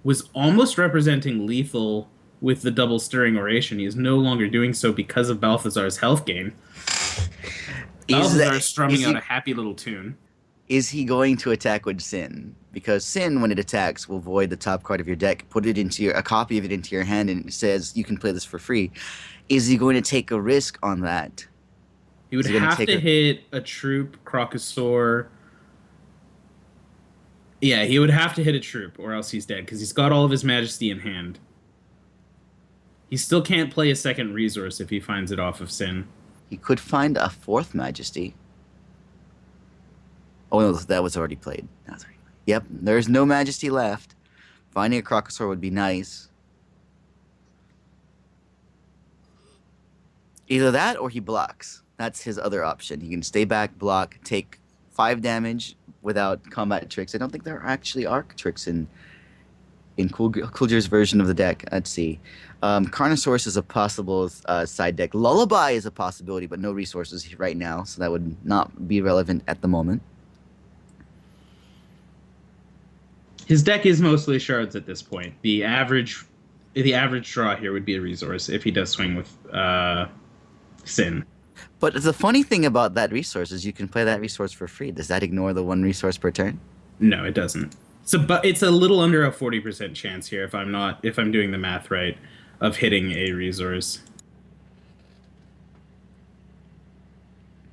was almost representing lethal with the double stirring oration. He is no longer doing so because of Balthazar's health gain. Balthazar strumming out a happy little tune. Is he going to attack with Sin? Because Sin, when it attacks, will void the top card of your deck, put it into a copy of it into your hand, and it says you can play this for free. Is he going to take a risk on that? He would have to hit a troop, Crocosaur. Yeah, he would have to hit a troop, or else he's dead, because he's got all of his Majesty in hand. He still can't play a second resource if he finds it off of Sin. He could find a 4th Majesty. Oh, no, that was already played. Yep, there's no Majesty left. Finding a Crocosaur would be nice. Either that or he blocks. That's his other option. He can stay back, block, take 5 damage without combat tricks. I don't think there actually are tricks in Coolger's version of the deck. Let's see. Carnosaurus is a possible side deck. Lullaby is a possibility, but no resources right now, so that would not be relevant at the moment. His deck is mostly shards at this point. The average draw here would be a resource if he does swing with Sin. But the funny thing about that resource is you can play that resource for free. Does that ignore the one resource per turn? No, it doesn't. But it's a little under a 40% chance here if I'm doing the math right of hitting a resource.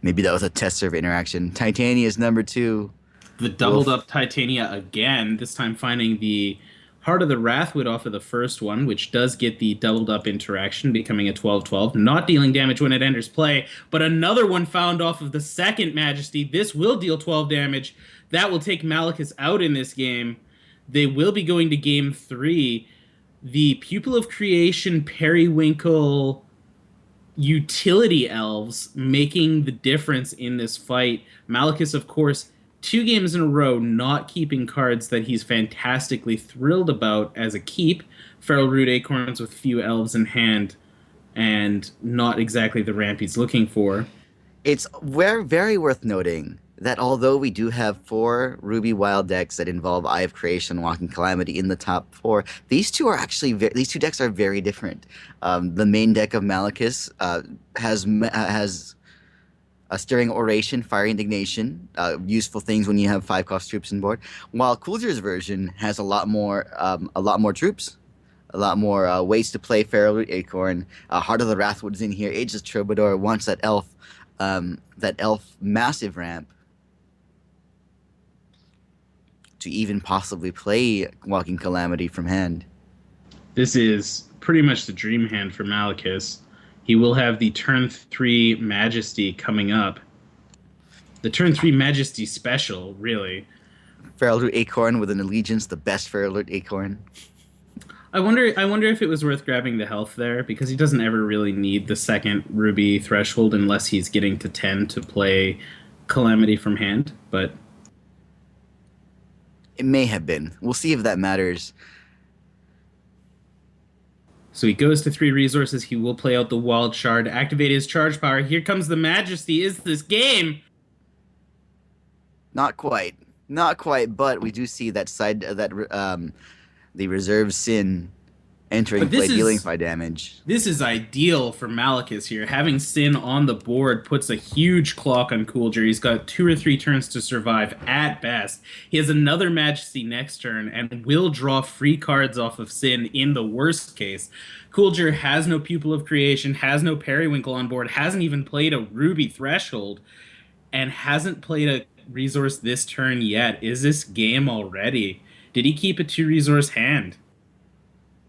Maybe that was a test serve interaction. Titania's number 2. The doubled up Titania again, this time finding the Heart of the Wrathwood off of the first one, which does get the doubled up interaction, becoming a 12/12, not dealing damage when it enters play, but another one found off of the second Majesty. This will deal 12 damage. That will take Malekith out in this game. They will be going to game 3. The Pupil of Creation, Periwinkle, utility elves making the difference in this fight. Malekith, of course, 2 games in a row not keeping cards that he's fantastically thrilled about as a keep. Feral Root Acorns with few elves in hand and not exactly the ramp he's looking for. It's very worth noting that although we do have 4 Ruby Wild decks that involve Eye of Creation, Walking Calamity in the top 4, these two are actually these 2 decks are very different. The main deck of Malekith has a Stirring Oration, Fire Indignation, useful things when you have 5-cost troops on board. While Coolger's version has a lot more troops, a lot more ways to play Feral Root Acorn. Heart of the Wrathwood's in here. Ageless Troubadour wants that elf massive ramp to even possibly play Walking Calamity from hand. This is pretty much the dream hand for Malekith. He will have the turn 3 Majesty coming up. The turn 3 Majesty special, really. Feral Root Acorn with an Allegiance, the best Feral Root Acorn. I wonder if it was worth grabbing the health there, because he doesn't ever really need the second Ruby threshold unless he's getting to 10 to play Calamity from hand, but it may have been. We'll see if that matters. So he goes to 3 resources. He will play out the Wild Shard, activate his charge power. Here comes the Majesty. Is this game? Not quite. Not quite, but we do see that the reserve Sin entering play, dealing 5 damage. This is ideal for Malekith here. Having Sin on the board puts a huge clock on Coolger. He's got 2 or 3 turns to survive at best. He has another Majesty next turn and will draw free cards off of Sin in the worst case. Coolger has no Pupil of Creation, has no Periwinkle on board, hasn't even played a Ruby Threshold, and hasn't played a resource this turn yet. Is this game already? Did he keep a 2-resource hand?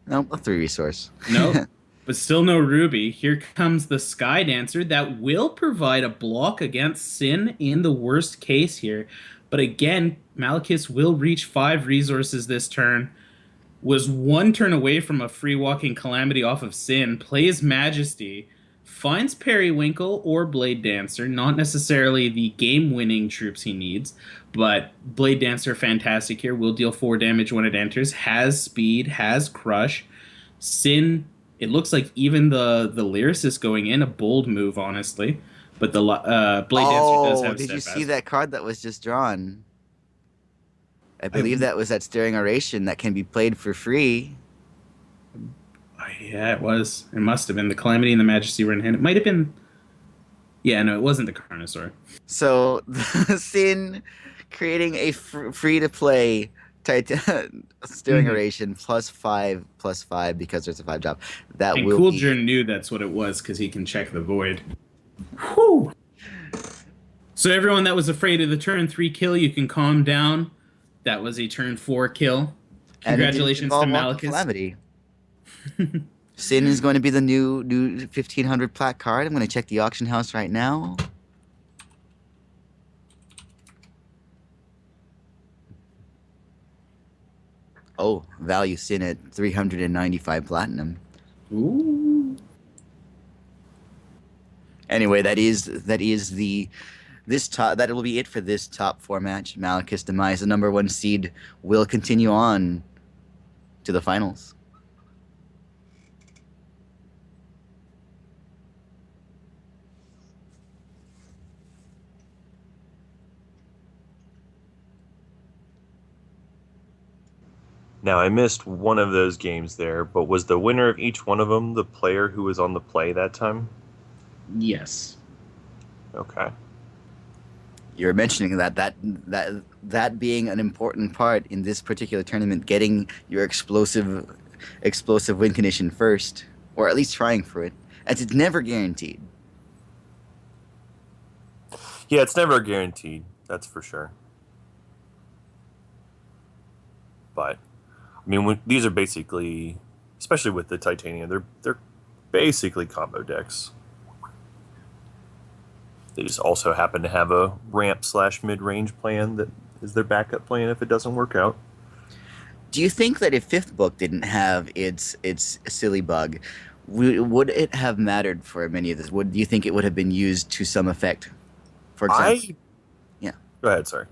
No, a 3 resource. No, but still no Ruby. Here comes the Sky Dancer that will provide a block against Sin in the worst case here. But again, Malekith will reach 5 resources this turn. Was 1 turn away from a free Walking Calamity off of Sin. Plays Majesty. Finds Periwinkle or Blade Dancer. Not necessarily the game-winning troops he needs. But Blade Dancer, fantastic here. Will deal 4 damage when it enters. Has speed. Has crush. Sin, it looks like even the lyricist going in. A bold move, honestly. But the Blade Dancer does have did you Steadfast. see that card that was just drawn? I believe that was that Stirring Oration that can be played for free. Yeah, it was. It must have been. The Calamity and the Majesty were in hand. It might have been... Yeah, no, it wasn't the Carnosaur. So, Sin creating a free-to-play Stirring Oration +5/+5 because there's a 5 drop. That And will Coolger knew that's what it was because he can check the void. Whew! So everyone that was afraid of the turn 3 kill, you can calm down. That was a turn 4 kill. Congratulations to Malekith. Calamity. Sin is going to be the new 1500 plat card. I'm going to check the auction house right now. Oh, value Sin at 395 platinum. Ooh. Anyway, that will be it for this top 4 match. Malekith's demise, the number 1 seed, will continue on to the finals. Now, I missed one of those games there, but was the winner of each one of them the player who was on the play that time? Yes. Okay. You're mentioning that being an important part in this particular tournament, getting your explosive win condition first, or at least trying for it, as it's never guaranteed. Yeah, it's never guaranteed. That's for sure. But I mean, these are basically, especially with the Titanium, they're basically combo decks. They just also happen to have a ramp slash mid range plan that is their backup plan if it doesn't work out. Do you think that if Fifth Book didn't have its silly bug, would it have mattered for many of this? Would you think it would have been used to some effect? For example, I yeah. Go ahead. Sorry.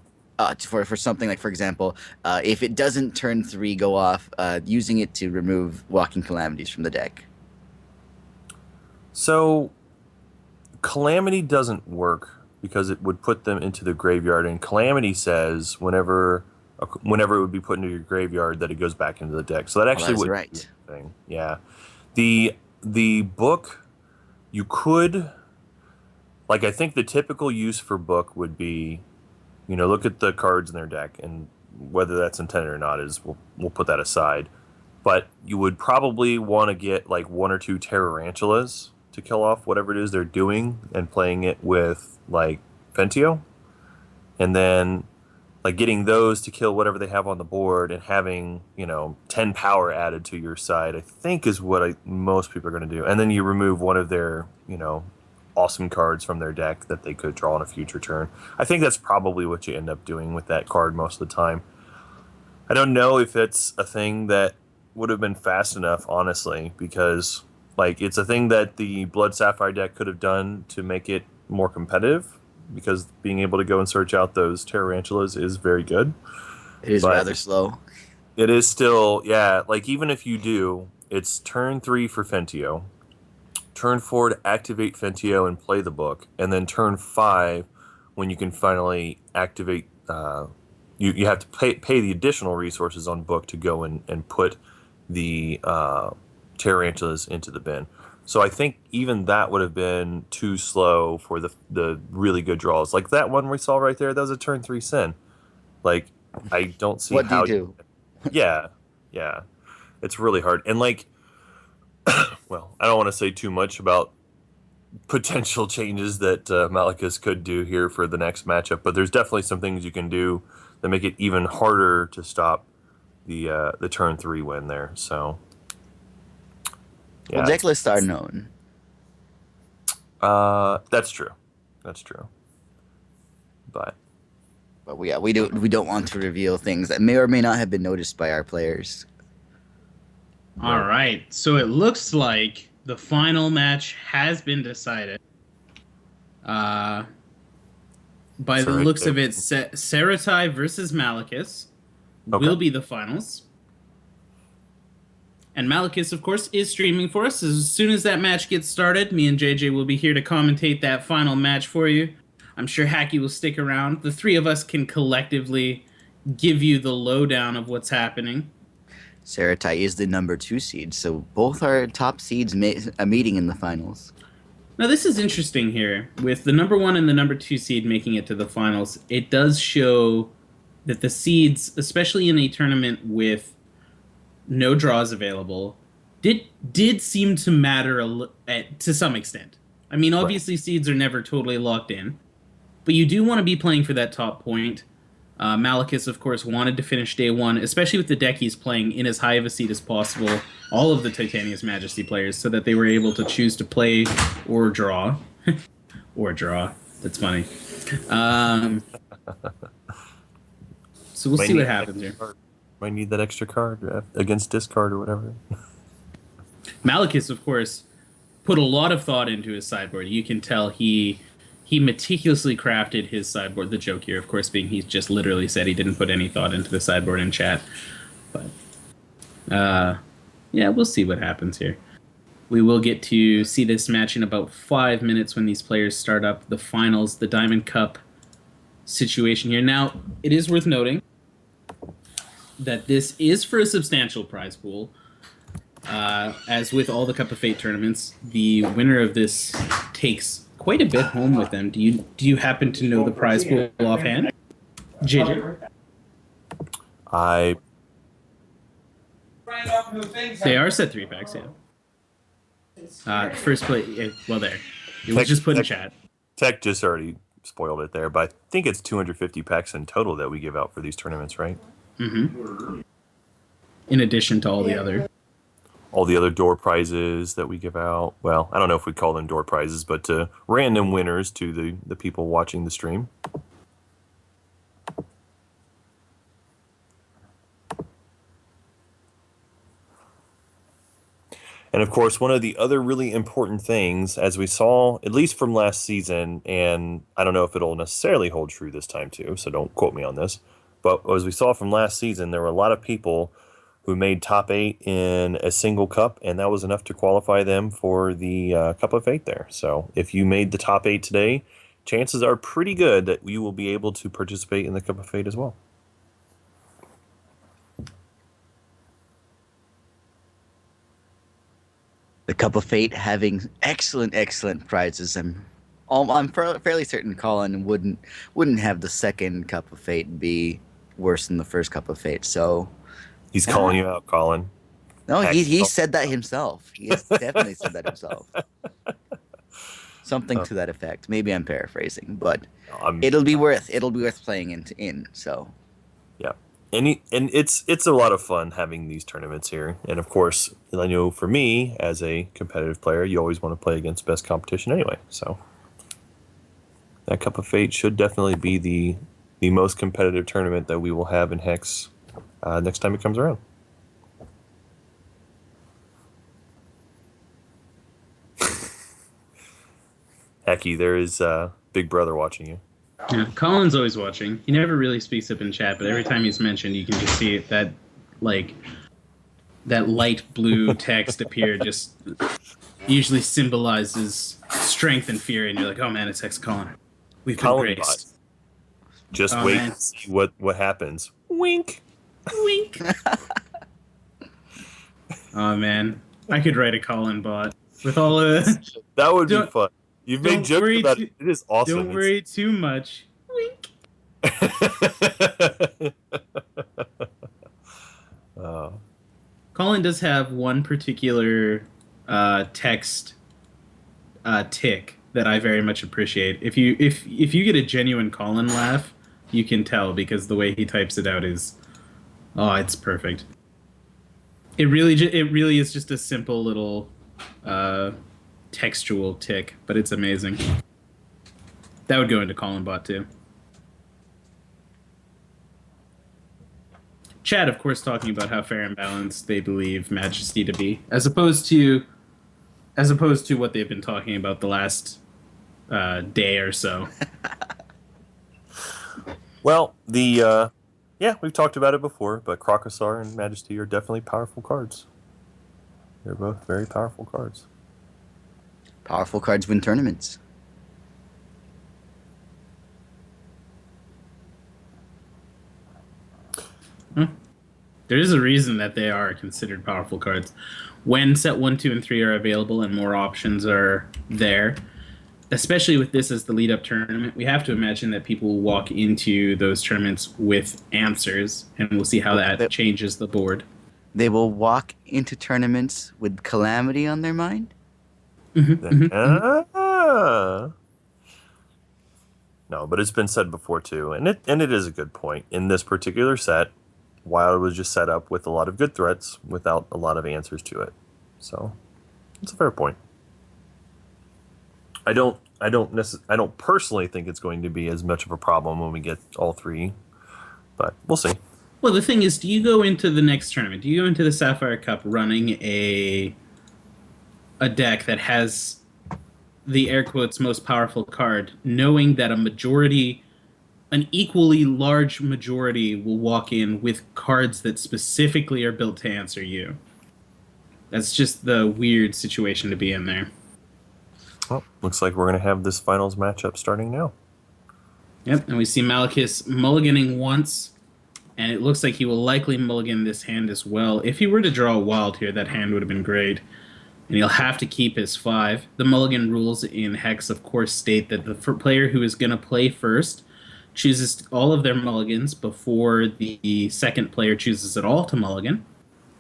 For something like, for example, if it doesn't turn 3 go off, using it to remove Walking Calamities from the deck. So Calamity doesn't work because it would put them into the graveyard, and Calamity says whenever it would be put into your graveyard that it goes back into the deck. So that Well, actually that is would be right. a thing. Yeah. The book, you could, like, I think the typical use for book would be, look at the cards in their deck, and whether that's intended or not is we'll put that aside. But you would probably want to get like one or two Terrarantulas to kill off whatever it is they're doing, and playing it with like Fentio, and then like getting those to kill whatever they have on the board, and having 10 power added to your side, I think is what most people are going to do. And then you remove one of their awesome cards from their deck that they could draw on a future turn. I think that's probably what you end up doing with that card most of the time. I don't know if it's a thing that would have been fast enough, honestly, because like it's a thing that the Blood Sapphire deck could have done to make it more competitive, because being able to go and search out those Terrarantulas is very good. It is But rather slow. it is still, yeah, like even if you do, it's turn 3 for Fentio, turn 4 to activate Fentio and play the book, and then turn 5 when you can finally activate. You have to pay the additional resources on book to go and put the Tarantulas into the bin. So I think even that would have been too slow for the really good draws. Like that one we saw right there, that was a turn 3 Sin. Like, I don't see What do you how. do? Yeah, yeah. It's really hard. And like, well, I don't want to say too much about potential changes that Malekith could do here for the next matchup, but there's definitely some things you can do that make it even harder to stop the turn 3 win there. So Well, yeah, deck lists are known. that's true. That's true. But But we don't want to reveal things that may or may not have been noticed by our players. All right. So it looks like the final match has been decided. By the Sorry, looks of it, Saratai versus Malekith Okay. will be the finals. And Malekith, of course, is streaming for us. As soon as that match gets started, me and JJ will be here to commentate that final match for you. I'm sure Hacky will stick around. The three of us can collectively give you the lowdown of what's happening. Saratai is the number 2 seed, so both our top seeds meeting in the finals. Now, this is interesting here. With the number 1 and the number 2 seed making it to the finals, it does show that the seeds, especially in a tournament with no draws available, did seem to matter to some extent. I mean, obviously, seeds are never totally locked in, but you do want to be playing for that top point. Malekith, of course, wanted to finish day 1, especially with the deck he's playing, in as high of a seed as possible, all of the Titania's Majesty players, so that they were able to choose to play or draw. Or draw. That's funny. So we'll see what happens here. Might need that extra card against discard or whatever. Malekith, of course, put a lot of thought into his sideboard. You can tell he meticulously crafted his sideboard. The joke here, of course, being he just literally said he didn't put any thought into the sideboard in chat. But, yeah, we'll see what happens here. We will get to see this match in about 5 minutes when these players start up the finals, the Diamond Cup situation here. Now, it is worth noting that this is for a substantial prize pool. As with all the Cup of Fate tournaments, the winner of this takes quite a bit home with them. Do you happen to know the prize pool offhand? JJ? I They are set 3-packs, yeah. First place, well, there. It was just put in chat. Tech just already spoiled it there, but I think it's 250 packs in total that we give out for these tournaments, right? Mm-hmm. In addition to all the other door prizes that we give out. Well, I don't know if we call them door prizes, but to random winners to the people watching the stream. And of course, one of the other really important things, as we saw, at least from last season, and I don't know if it'll necessarily hold true this time too, so don't quote me on this, but as we saw from last season, there were a lot of people who made top 8 in a single cup, and that was enough to qualify them for the Cup of Fate there. So if you made the top 8 today, chances are pretty good that you will be able to participate in the Cup of Fate as well. The Cup of Fate having excellent prizes. I'm fairly certain Colin wouldn't have the second Cup of Fate be worse than the first Cup of Fate. So he's calling you out, Colin. No, he said that himself. He has definitely said that himself. Something to that effect. Maybe I'm paraphrasing, but it'll be worth playing in. So yeah. And it's a lot of fun having these tournaments here. And of course, I know for me, as a competitive player, you always want to play against best competition anyway. So that Cup of Fate should definitely be the most competitive tournament that we will have in Hex next time it comes around. Hecky, there is Big Brother watching you. Yeah, Colin's always watching. He never really speaks up in chat, but every time he's mentioned, you can just see it, that light blue text appear just usually symbolizes strength and fear, and you're like, oh man, it's Hex Colin. We've been graced. Just wait and see what happens. Wink. Wink. Oh man, I could write a Colin bot with all of that would be fun. You've made jokes about it. It is awesome. Don't worry too much. Wink. Colin does have one particular text tick that I very much appreciate. If you get a genuine Colin laugh, you can tell because the way he types it out is, it's perfect. It really is just a simple little textual tick, but it's amazing. That would go into Colin Bot too. Chad, of course, talking about how fair and balanced they believe Majesty to be, as opposed to what they've been talking about the last day or so. Well, we've talked about it before, but Crocosar and Majesty are definitely powerful cards. They're both very powerful cards. Powerful cards win tournaments. There is a reason that they are considered powerful cards. When set 1, 2, and 3 are available and more options are there, especially with this as the lead-up tournament, we have to imagine that people will walk into those tournaments with answers, and we'll see how that changes the board. They will walk into tournaments with Calamity on their mind? No, but it's been said before too, and it is a good point. In this particular set, Wild was just set up with a lot of good threats without a lot of answers to it. So it's a fair point. I don't personally think it's going to be as much of a problem when we get all three, but we'll see. Well, the thing is, do you go into the next tournament? Do you go into the Sapphire Cup running a deck that has the air quotes most powerful card, knowing that an equally large majority will walk in with cards that specifically are built to answer you? That's just the weird situation to be in there. Well, looks like we're going to have this finals matchup starting now. Yep, and we see Malekith mulliganing once And it looks like he will likely mulligan this hand as well. If he were to draw a wild here, that hand would have been great. And he'll have to keep his 5. The mulligan rules in Hex, of course, state that the player who is going to play first chooses all of their mulligans before the second player chooses it all to mulligan,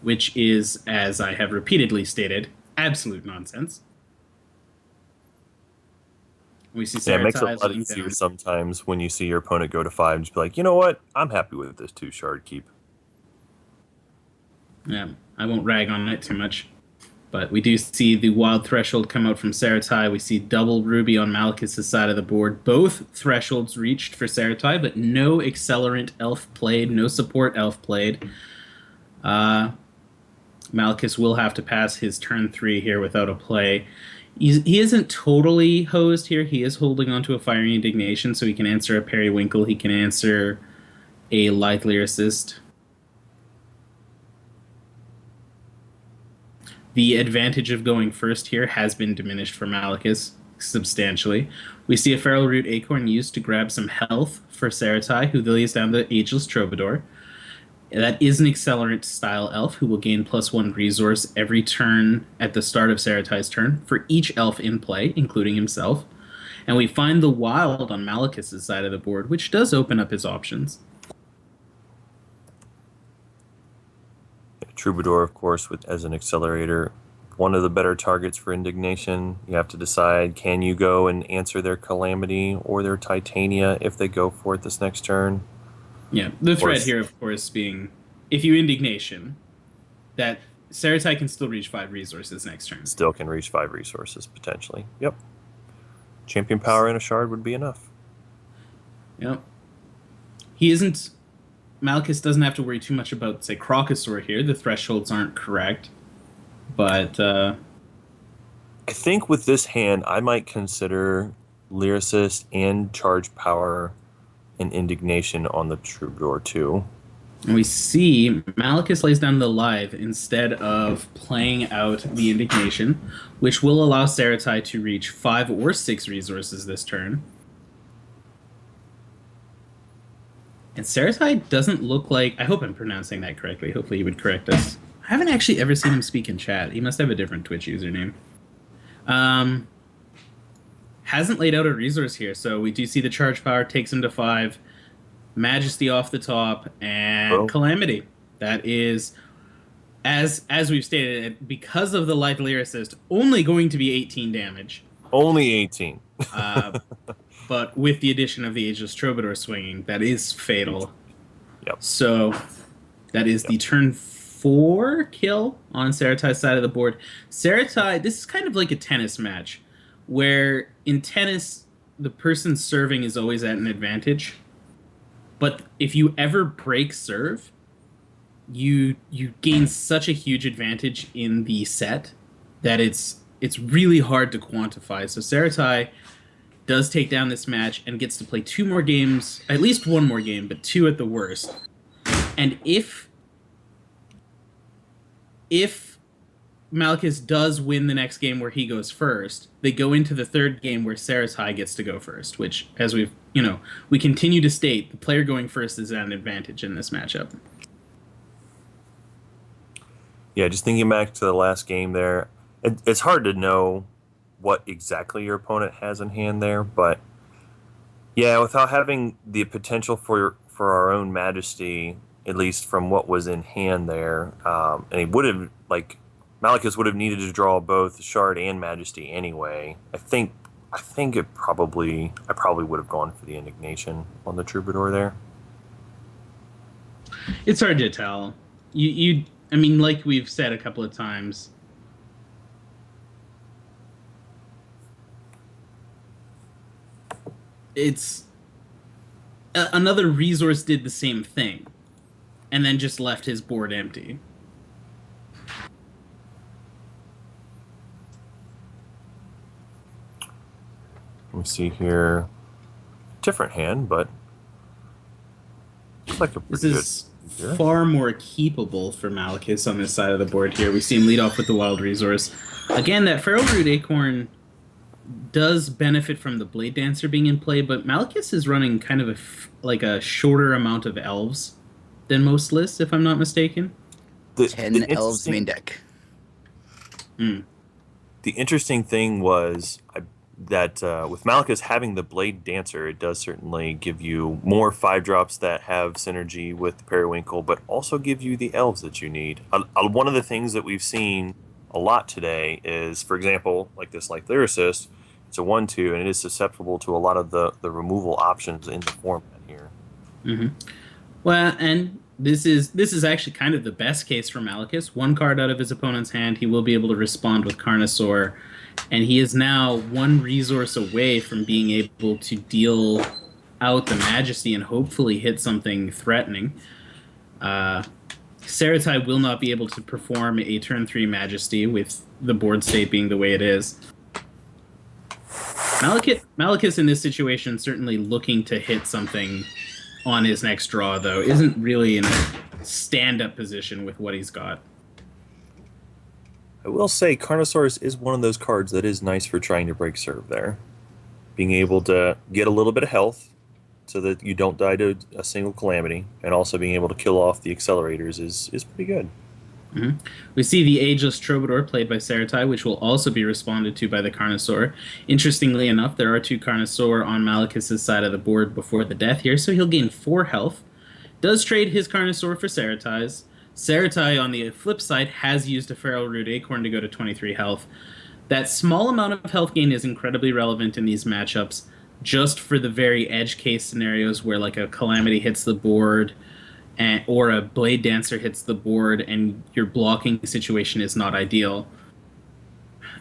which is, as I have repeatedly stated, absolute nonsense. We see Yeah, it makes it a Saratai lot laying easier down. sometimes when you see your opponent go to 5 and just be like, you know what? I'm happy with this 2-shard keep. Yeah, I won't rag on it too much. But we do see the wild threshold come out from Saratai. We see double ruby on Malekith's side of the board. Both thresholds reached for Saratai, but no accelerant elf played, no support elf played. Malekith will have to pass his turn 3 here without a play. He isn't totally hosed here. He is holding onto a Fiery Indignation, so he can answer a Periwinkle. He can answer a Lithe Lyricist. The advantage of going first here has been diminished for Malekith substantially. We see a Feral Root Acorn used to grab some health for Saratai, who lays down the Ageless Troubadour. That is an accelerant style elf who will gain +1 resource every turn at the start of Saratai's turn for each elf in play, including himself. And we find the wild on Malekith's side of the board, which does open up his options. Troubadour, of course, as an accelerator, one of the better targets for Indignation. You have to decide, can you go and answer their Calamity or their Titania if they go for it this next turn? Yeah, the threat here, of course, being if you Indignation, that Saratai can still reach 5 resources next turn. Still can reach 5 resources, potentially. Yep. Champion power in a shard would be enough. Yep. He isn't... Malekith doesn't have to worry too much about, say, Crocosaur here. The thresholds aren't correct. But, I think with this hand, I might consider Lyricist and Charge Power and Indignation on the Troubadour, too. And we see Malekith lays down the Lithe instead of playing out the Indignation, which will allow Saratai to reach 5 or 6 resources this turn. And Saratai doesn't look like... I hope I'm pronouncing that correctly. Hopefully he would correct us. I haven't actually ever seen him speak in chat. He must have a different Twitch username. Hasn't laid out a resource here, so we do see the Charge Power takes him to 5. Majesty off the top, and Calamity. That is, as we've stated, because of the Lithe Lyricist, only going to be 18 damage. Only 18. But with the addition of the Ageless Troubadour swinging, that is fatal. Yep. So that is the turn 4 kill on Saratai's side of the board. Saratai, this is kind of like a tennis match, where in tennis, the person serving is always at an advantage. But if you ever break serve, you gain such a huge advantage in the set that it's really hard to quantify. So Saratai does take down this match and gets to play 2 more games, at least 1 more game, but 2 at the worst. And if Malekith does win the next game where he goes first, they go into the 3rd game where Saratai gets to go first, which, as we continue to state, the player going first is at an advantage in this matchup. Yeah, just thinking back to the last game there, it's hard to know what exactly your opponent has in hand there, but yeah, without having the potential for our own Majesty, at least from what was in hand there, and he would have, Malekith would have needed to draw both Shard and Majesty anyway. I think I probably would have gone for the Indignation on the Troubadour there. It's hard to tell. I mean, like we've said a couple of times, it's another resource did the same thing and then just left his board empty. Let me see here. Different hand, but looks like a pretty This is far more keepable for Malekith on this side of the board here. We see him lead off with the wild resource. Again, that Feral Root Acorn does benefit from the Blade Dancer being in play, but Malekith is running kind of a shorter amount of elves than most lists, if I'm not mistaken. The 10 elves main interesting deck. Hmm. the interesting thing was that with Malekith having the Blade Dancer, it does certainly give you more 5 drops that have synergy with the Periwinkle, but also give you the elves that you need. One of the things that we've seen a lot today is, for example, like this Light Lyricist, it's a 1/2, and it is susceptible to a lot of the removal options in the format here. Hmm. Well, and this is actually kind of the best case for Malekith. One card out of his opponent's hand, he will be able to respond with Carnosaur, and he is now one resource away from being able to deal out the Majesty and hopefully hit something threatening. Uh, Saratai will not be able to perform a turn 3 Majesty with the board state being the way it is. Malekith in this situation certainly looking to hit something on his next draw, though, isn't really in a stand-up position with what he's got. I will say Carnosaurus is one of those cards that is nice for trying to break serve there. Being able to get a little bit of health so that you don't die to a single calamity, and also being able to kill off the accelerators is pretty good. Mm-hmm. We see the Ageless Troubadour played by Saratai, which will also be responded to by the Carnosaur. Interestingly enough, there are 2 Carnosaur on Malekith's side of the board before the death here, so he'll gain 4 health. Does trade his Carnosaur for Saratai's. Saratai, on the flip side, has used a Feral Root Acorn to go to 23 health. That small amount of health gain is incredibly relevant in these matchups, just for the very edge case scenarios where like a Calamity hits the board, or a Blade Dancer hits the board and your blocking situation is not ideal.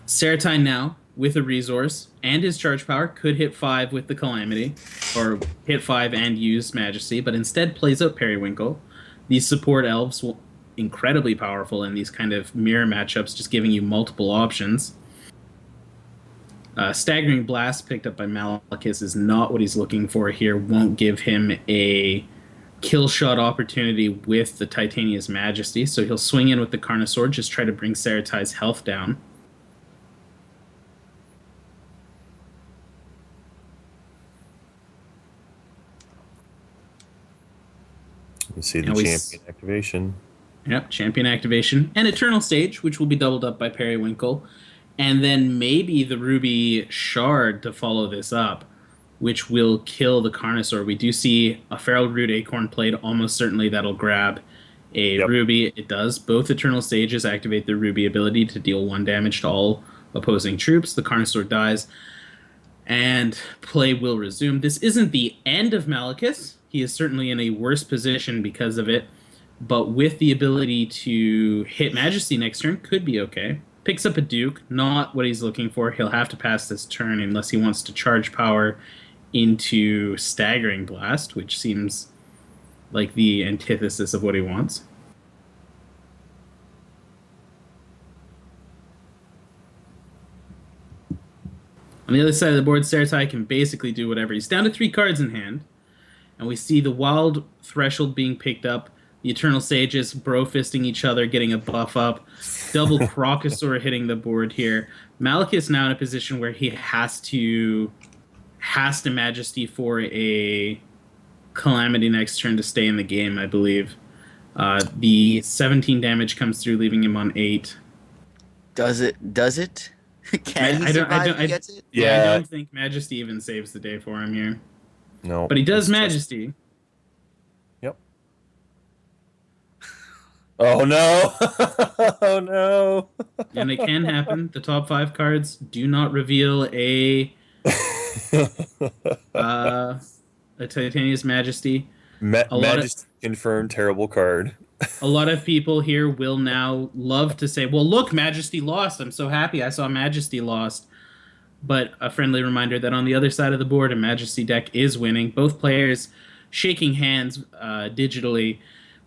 Saratai now, with a resource and his charge power, could hit 5 with the Calamity, or hit 5 and use Majesty, but instead plays out Periwinkle. These support elves will incredibly powerful in these kind of mirror matchups, just giving you multiple options. Staggering Blast picked up by Malekith is not what he's looking for here. Won't give him a kill shot opportunity with the Titania's Majesty, so he'll swing in with the Carnosaur, just try to bring Saratai's health down. You see the champion activation. Yep, champion activation. And Eternal Stage, which will be doubled up by Periwinkle. And then maybe the Ruby Shard to follow this up, which will kill the Carnosaur. We do see a Feral Root Acorn played. Almost certainly that'll grab a Ruby. It does. Both Eternal Stages activate the Ruby ability to deal 1 damage to all opposing troops. The Carnosaur dies, and play will resume. This isn't the end of Malekith. He is certainly in a worse position because of it, but with the ability to hit Majesty next turn, could be okay. Picks up a Duke, not what he's looking for. He'll have to pass this turn unless he wants to charge power into Staggering Blast, which seems like the antithesis of what he wants. On the other side of the board, Saratai can basically do whatever. He's down to 3 cards in hand, and we see the Wild Threshold being picked up, the Eternal Sages bro-fisting each other, getting a buff up, double Crocosaur hitting the board here. Malekith's now in a position where he has to Majesty for a Calamity next turn to stay in the game, I believe. The 17 damage comes through, leaving him on 8. Does it? Can he survive if he gets it? Yeah, I don't think Majesty even saves the day for him here. No. But he does Majesty. Yep. Oh no! Oh no! And it can happen. The top 5 cards do not reveal a Titania's Majesty. Majesty confirmed terrible card. A lot of people here will now love to say, well, look, Majesty lost. I'm so happy I saw Majesty lost. But a friendly reminder that on the other side of the board, a Majesty deck is winning. Both players shaking hands digitally.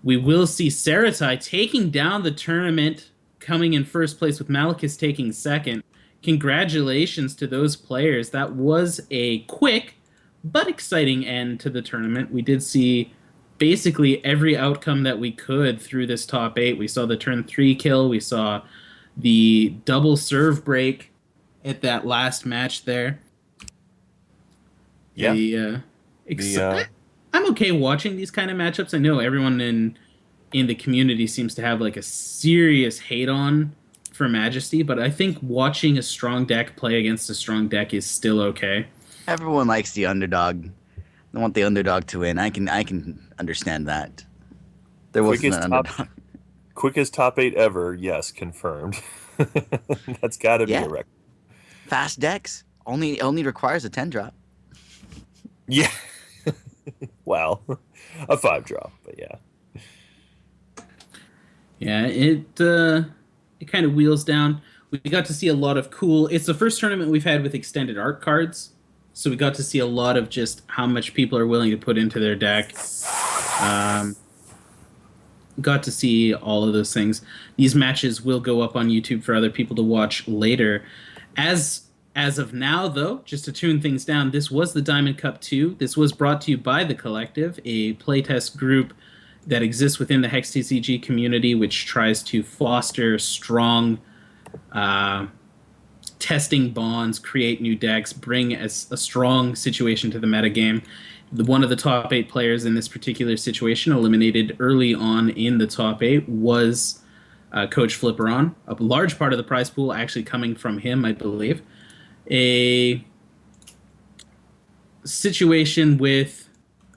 We will see Saratai taking down the tournament, coming in first place with Malekith taking second. Congratulations to those players. That was a quick but exciting end to the tournament. We did see basically every outcome that we could through this top 8. We saw the turn 3 kill. We saw the double serve break at that last match there. Yeah. The I'm okay watching these kind of matchups. I know everyone in the community seems to have like a serious hate on for Majesty, but I think watching a strong deck play against a strong deck is still okay. Everyone likes the underdog. They want the underdog to win. I can understand that. There wasn't an Quickest top underdog. quickest top 8 ever. Yes, confirmed. That's got to be Yeah, a record. fast decks only requires a 10 drop. Yeah. Well, a 5 drop, but yeah. Yeah, it kind of wheels down. We got to see a lot of cool. It's the first tournament we've had with extended art cards, so we got to see a lot of just how much people are willing to put into their deck. Um, got to see all of those things. These matches will go up on YouTube for other people to watch later. As of now, though, just to tune things down, this was the Diamond Cup 2. This was brought to you by The Collective, a playtest group that exists within the HexTCG community, which tries to foster strong uh, testing bonds, create new decks, bring a strong situation to the metagame. One of the top 8 players in this particular situation, eliminated early on in the top 8, was Coach Flipperon. A large part of the prize pool actually coming from him, I believe. A situation with,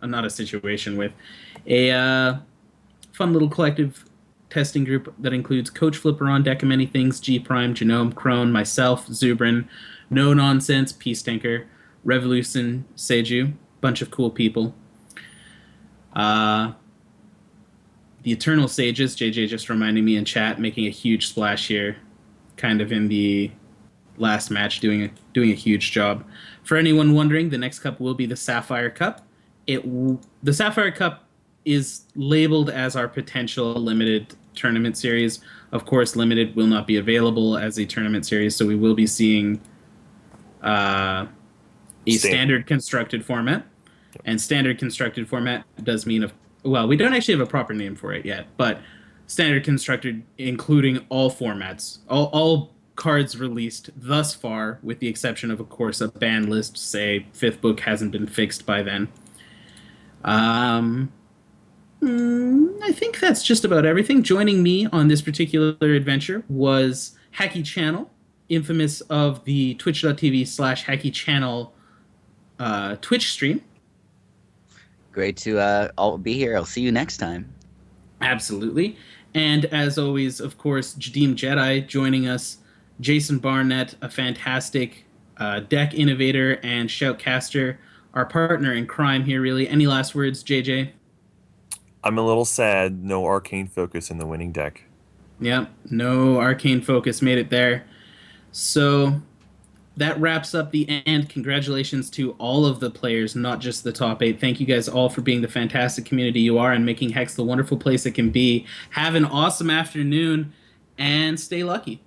not a situation with, a fun little collective testing group that includes Coach Flipperon, Deck of Many Things, G Prime, Genome, Crone, myself, Zubrin, No Nonsense, Peace Tinker, Revolution, Seju, bunch of cool people. Uh, the Eternal Sages, JJ just reminding me in chat, making a huge splash here, kind of in the last match, doing a huge job. For anyone wondering, the next cup will be the Sapphire Cup. The Sapphire Cup is labeled as our potential limited tournament series. Of course, limited will not be available as a tournament series, so we will be seeing a standard constructed format. And standard constructed format does mean well, we don't actually have a proper name for it yet, but standard constructed including all formats, all cards released thus far, with the exception of course, a ban list. Say fifth book hasn't been fixed by then. I think that's just about everything. Joining me on this particular adventure was Hacky Channel, infamous of the twitch.tv/Hacky Channel Twitch stream. Great to all be here. I'll see you next time. Absolutely. And as always, of course, Jadeem Jedi joining us, Jason Barnett, a fantastic deck innovator and shoutcaster, our partner in crime here, really. Any last words, JJ? I'm a little sad. No arcane focus in the winning deck. Yep, no arcane focus made it there. So that wraps up the end. Congratulations to all of the players, not just the top 8. Thank you guys all for being the fantastic community you are and making Hex the wonderful place it can be. Have an awesome afternoon and stay lucky.